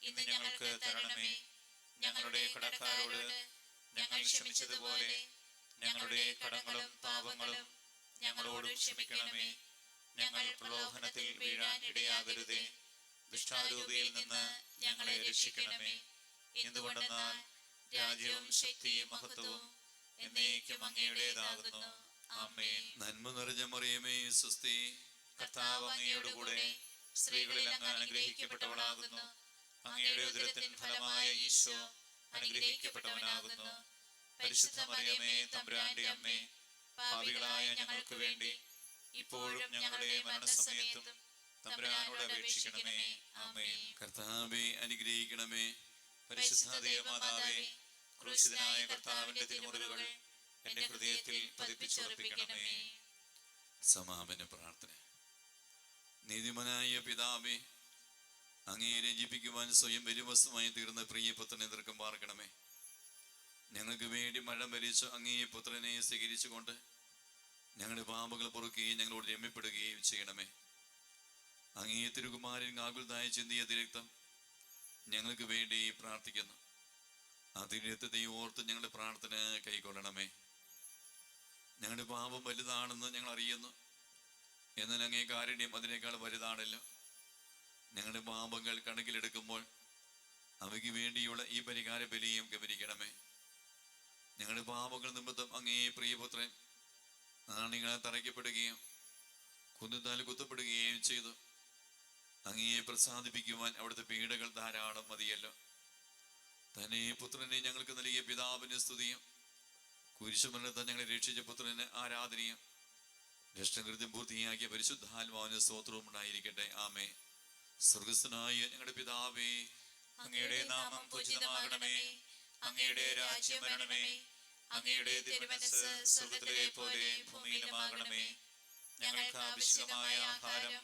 B: ഇന്ന് ഞങ്ങൾക്ക് തരണമേ. ഞങ്ങളുടെ കടക്കാരോട് ഞങ്ങൾ ക്ഷമിച്ചതുപോലെ ഞങ്ങളുടെ കടങ്ങളും പാപങ്ങളും ഞങ്ങളോട് ക്ഷമിക്കണമേ. ഞങ്ങൾ പ്രലോഭനത്തിൽ വീഴാൻ ഇടയാകരുതേ. ദുഷ്ടാരൂപിയിൽ നിന്ന് ഞങ്ങളെ രക്ഷിക്കണമേ. എന്തുകൊണ്ടെന്നാൽ രാജ്യവും ശക്തിയും മഹത്വവും എന്നേക്കും അങ്ങയുടേതാകുന്നു. ആമേൻ.
A: നന്മ നിറഞ്ഞ മറിയമേ, സ്വസ്തി.
B: കർത്താവ് അങ്ങയോടുകൂടെ സ്ത്രീകളിൽ അങ്ങ് അനുഗ്രഹിക്കപ്പെട്ടവളാകുന്നു. അങ്ങയുടെ ഉദരത്തിൻ ഫലമായ ഈശോ അനുഗ്രഹിക്കപ്പെട്ടവനാകുന്നു. പരിശുദ്ധ മറിയമേ, തമ്പുരാന്റെ അമ്മേ, പാപികളായ ഞങ്ങൾക്ക് വേണ്ടി ഇപ്പോഴും ഞങ്ങളുടെ മരണസമയത്തും തമ്പുരാനോട് അപേക്ഷിക്കണമേ. ആമേൻ.
A: കർത്താവേ, അനുഗ്രഹിക്കണമേ.
B: പരിശുദ്ധ ദേവമാതാവേ, ക്രൂശിതനായ കർത്താവിന്റെ തിരുമുറിവുകൾ എന്റെ ഹൃദയത്തിൽ പതിപ്പിച്ചുറപ്പിക്കണമേ.
A: സമാപന പ്രാർത്ഥന. നീതിമാനായ പിതാവേ, അങ്ങയെ രഞ്ജിപ്പിക്കുവാൻ സ്വയം ബലിവസ്തുമായി തീർന്ന പ്രിയപുത്രനെ ദീർഘം പാർക്കണമേ. ഞങ്ങൾക്ക് വേണ്ടി മഴം ഭരിച്ച അങ്ങയെ പുത്രനെ സ്വീകരിച്ചുകൊണ്ട് ഞങ്ങളുടെ പാപങ്ങൾ പൊറുക്കുകയും ഞങ്ങളോട് രമ്യപ്പെടുകയും ചെയ്യണമേ. അങ്ങയെ തിരുകുമാരൻ ആകുലതായി ചിന്തിയ തിരക്തം ഞങ്ങൾക്ക് വേണ്ടി പ്രാർത്ഥിക്കുന്നു. ആ തിരക്തത്തെ ഓർത്ത് ഞങ്ങളുടെ പ്രാർത്ഥന കൈക്കൊള്ളണമേ. ഞങ്ങളുടെ പാപം വലുതാണെന്ന് ഞങ്ങൾ അറിയുന്നു, എന്നാൽ അങ്ങേ കാരുണ്യം അതിനേക്കാൾ വലുതാണല്ലോ. ഞങ്ങളുടെ പാപങ്ങൾ കണക്കിലെടുക്കുമ്പോൾ അവയ്ക്ക് വേണ്ടിയുള്ള ഈ പരിഹാര ബലിയും ഗമനിക്കണമേ. ഞങ്ങളുടെ പാപങ്ങൾ നിമിത്തം അങ്ങേ പ്രിയപുത്രൻ ആണികളെ തറയ്ക്കപ്പെടുകയും കുന്നത്താൽ കുത്തപ്പെടുകയും ചെയ്തു. അങ്ങയെ പ്രസാദിപ്പിക്കുവാൻ അവിടുത്തെ പീഡകൾ ധാരാളം മതിയല്ലോ. തന്നെ പുത്രനെ ഞങ്ങൾക്ക് നൽകിയ പിതാവിന് സ്തുതിയും കുരിശുമരണത്തെ ഞങ്ങളെ രക്ഷിച്ച പുത്രന് ആരാധനയും രക്ഷകൃത്യം പൂർത്തിയാക്കിയ പരിശുദ്ധാത്മാവിന് സ്തോത്രവും ഉണ്ടായിരിക്കട്ടെ. ആമേ. സ്വർഗസ്ഥനായ ഞങ്ങളുടെ പിതാവേ,
B: അങ്ങയുടെ നാമം പൂജിതമാകണമേ. അങ്ങയുടെ രാജ്യം വരണമേ. അങ്ങയുടെ തിരുമനസ്സ് സ്വർഗ്ഗത്തിലെ പോലെ ഭൂമിയിലുമാകണമേ. ഞങ്ങൾക്ക് ആവശ്യമായ ആഹാരം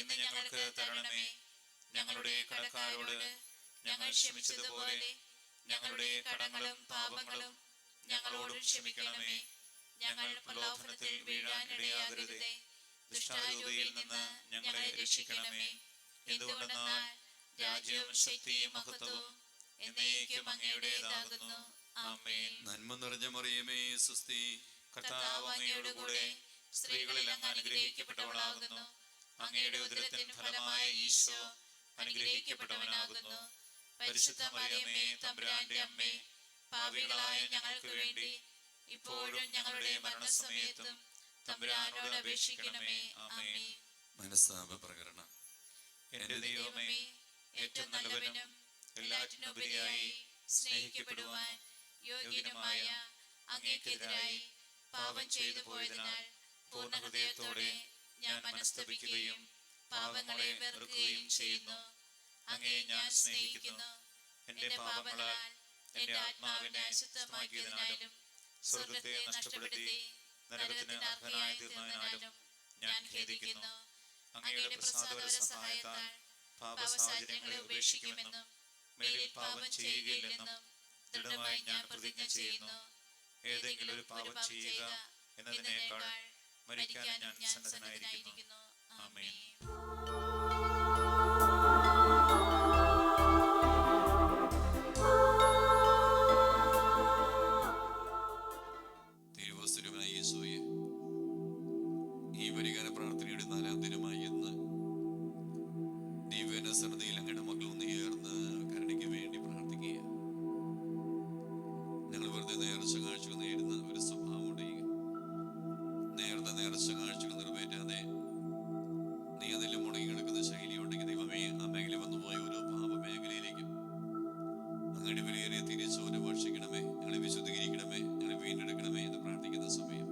B: ഇന്ന് ഞങ്ങൾക്ക് തരണമേ. ഞങ്ങളുടെ കടക്കാരോട് ഞങ്ങൾ ക്ഷമിച്ചതുപോലെ ഞങ്ങളുടെ കടങ്ങളും പാപങ്ങളും ഞങ്ങളോട് ക്ഷമിക്കണമേ. ഞങ്ങൾ പ്രലോഭനത്തിൽ വീഴാൻ ഇടയാകരുതേ. ദുഷ്ടാരൂപിയിൽ നിന്ന് ഞങ്ങളെ രക്ഷിക്കണമേ. എന്തുകൊണ്ടെന്നാൽ രാജ്യവും ശക്തിയും മഹത്വവും എന്നേക്കും അങ്ങയുടേതാകുന്നു. ആമേൻ.
A: നന്മ നിറഞ്ഞ മറിയമേ, സ്വസ്തി.
B: കർത്താവ് അങ്ങയോടുകൂടെ സ്ത്രീകളിൽ അങ്ങ് അനുഗ്രഹിക്കപ്പെട്ടവളാകുന്നു. അങ്ങയുടെ ഉദരത്തിൻ ഫലമായ ഈശോ അനുഗ്രഹിക്കപ്പെട്ടവനാകുന്നു. പരിശുദ്ധ മറിയമേ, തമ്പുരാന്റെ അമ്മേ, പാപികളായ ഞങ്ങൾക്ക് വേണ്ടി ഇപ്പോഴും ഞങ്ങളുടെ മരണസമയത്തും തമ്പുരാനോട് അപേക്ഷിക്കണമേ. ആമേൻ.
A: മനസ്താപ പ്രകരണം.
B: എന്റെ ദൈവമേ, ഏറ്റവും നല്ലവനും എല്ലാറ്റിനുപരിയായി സ്നേഹിക്കപ്പെടുവാൻ യോഗ്യനുമായ അങ്ങേക്കെതിരായി പാപം ചെയ്തു പോയതിനാൽ പൂർണ്ണ ഹൃദയത്തോടെ ഞാൻ മനസ്തപിക്കുകയും പാപങ്ങളെ വെറുക്കുകയും ചെയ്യുന്നു. അങ്ങേ ഞാൻ സ്നേഹിക്കുന്നു. എന്റെ പാപങ്ങളാൽ എന്റെ ആത്മാവിനെ അശുദ്ധമാക്കിയതിനാലും സ്വർഗത്തെ നഷ്ടപ്പെടുത്തി നരകത്തിന് അർഹനായി തീർന്നതിനാലും ഞാൻ ഖേദിക്കുന്നു. അങ്ങയുടെ പ്രസാദപര സഹായത്താൽ പാപസാഹചര്യങ്ങളെ ഉപേക്ഷിക്കുമെന്നും മേലിൽ പാപം ചെയ്യുകയില്ലെന്നും ദൃഢമായി ഞാൻ പ്രതിജ്ഞ ചെയ്യുന്നു, ഏതെങ്കിലും ഒരു പാപം ചെയ്യുക എന്നതിനേക്കാൾ മരിക്കാൻ ഞാൻ സന്നദ്ധനായിരിക്കുന്നു. ആമേൻ.
A: തിരുവസ്തുരവനായ യേശുവേ, ഈ പരിഹാര പ്രാർത്ഥനയുടെ 4ാം ദിനമായി ഇന്ന് ദിവ്യനസ്രതയിൽ അങ്ങയുടെ മക്കൾ ഒന്ന് ചേർന്ന് കരുണയ്ക്ക് വേണ്ടി പ്രാർത്ഥിക്കുക. ഞങ്ങൾ വെറുതെ നേർച്ച കാഴ്ചകൾ നേരുന്ന ഒരു സ്വഭാവമുണ്ട്. നേർത്ത നേർച്ച കാഴ്ചകൾ നിറവേറ്റാതെ നീ അതിൽ മുടങ്ങി കിടക്കുന്ന ശൈലിയുണ്ടെങ്കിൽ ദൈവമേ, ആ മേഖല വന്നുപോയ ഓരോ പാപ മേഖലയിലേക്കും അങ്ങയുടെ വിലയേറിയ തിരിച്ചോരെ ഭക്ഷിക്കണമേ, ഞങ്ങളെ വിശുദ്ധീകരിക്കണമേ, ഞങ്ങളെ വീണ്ടെടുക്കണമേ എന്ന് പ്രാർത്ഥിക്കുന്ന സമയം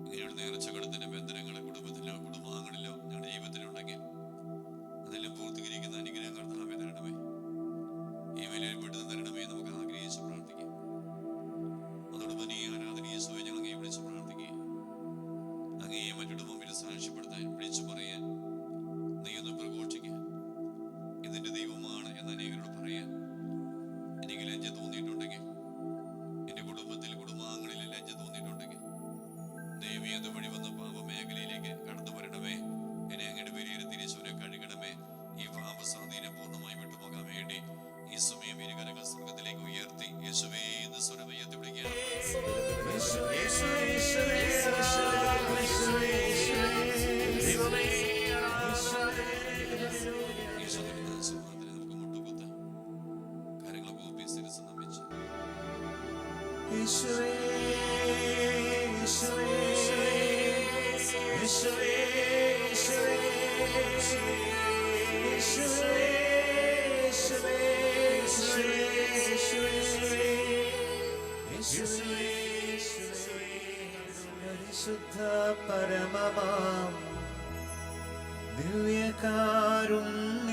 A: ഇങ്ങനെയുള്ള നേർച്ചകളത്തിന്റെ ബന്ധനങ്ങളെ കുടുംബത്തിലോ കുടുംബാംഗങ്ങളിലോ ഞങ്ങളുടെ ജീവിതത്തിലുണ്ടെങ്കിൽ അതെല്ലാം പൂർത്തീകരിക്കുന്ന അനുഗ്രഹം കർത്താവേ തരണമേ. ഈ വിലയിൽപ്പെടുന്ന തരണമേ നമുക്ക് ആഗ്രഹിച്ച് പ്രാർത്ഥിക്കാം. അതോടൊപ്പം ഈ ആരാധനീയ യേശുവേ ഞങ്ങൾ അങ്ങയെ വിളിച്ച് പ്രാർത്ഥിക്കുക. അങ്ങയെ മറ്റൊരു മുമ്പിൽ സാക്ഷ്യപ്പെടുത്താൻ, വിളിച്ചു പറയാൻ, നീ ഒന്ന് പ്രഘോഷിക്കാൻ, ഇതിന്റെ ദൈവമാണ് എന്ന് അനേകരോട് പറയാൻ എനിക്ക് ലജ്ജ തോന്നിയിട്ടുണ്ടെങ്കിൽ, എൻ്റെ കുടുംബത്തിൽ കുടുംബാംഗങ്ങളിൽ ലജ്ജ തോന്നിയിട്ടുണ്ടെങ്കിൽ, ദൈവമേ അതുവഴി വന്ന പാപമേഖലയിലേക്ക് കടന്നു വരണമേ. എന്നെ അങ്ങയുടെ പേരിൽ തിരിച്ചവരെ കഴുകണമേ. ഈ പാപസ്വാധീനം പൂർണ്ണമായി വിട്ടുപോകാൻ വേണ്ടി ഈ സമയം ഇരുകരങ്ങൾ സ്വർഗത്തിലേക്ക് ഉയർത്തി യേശുവേ എന്ന് സ്വരമയത്തി വിളിക്കാം. നമുക്ക് മുട്ടുകുത്താം. കരങ്ങൾ കൂപ്പി ശിരസ്സ് നമിച്ച്
C: പരിശുദ്ധ പരമമാം ദിവ്യകാരുണ്യ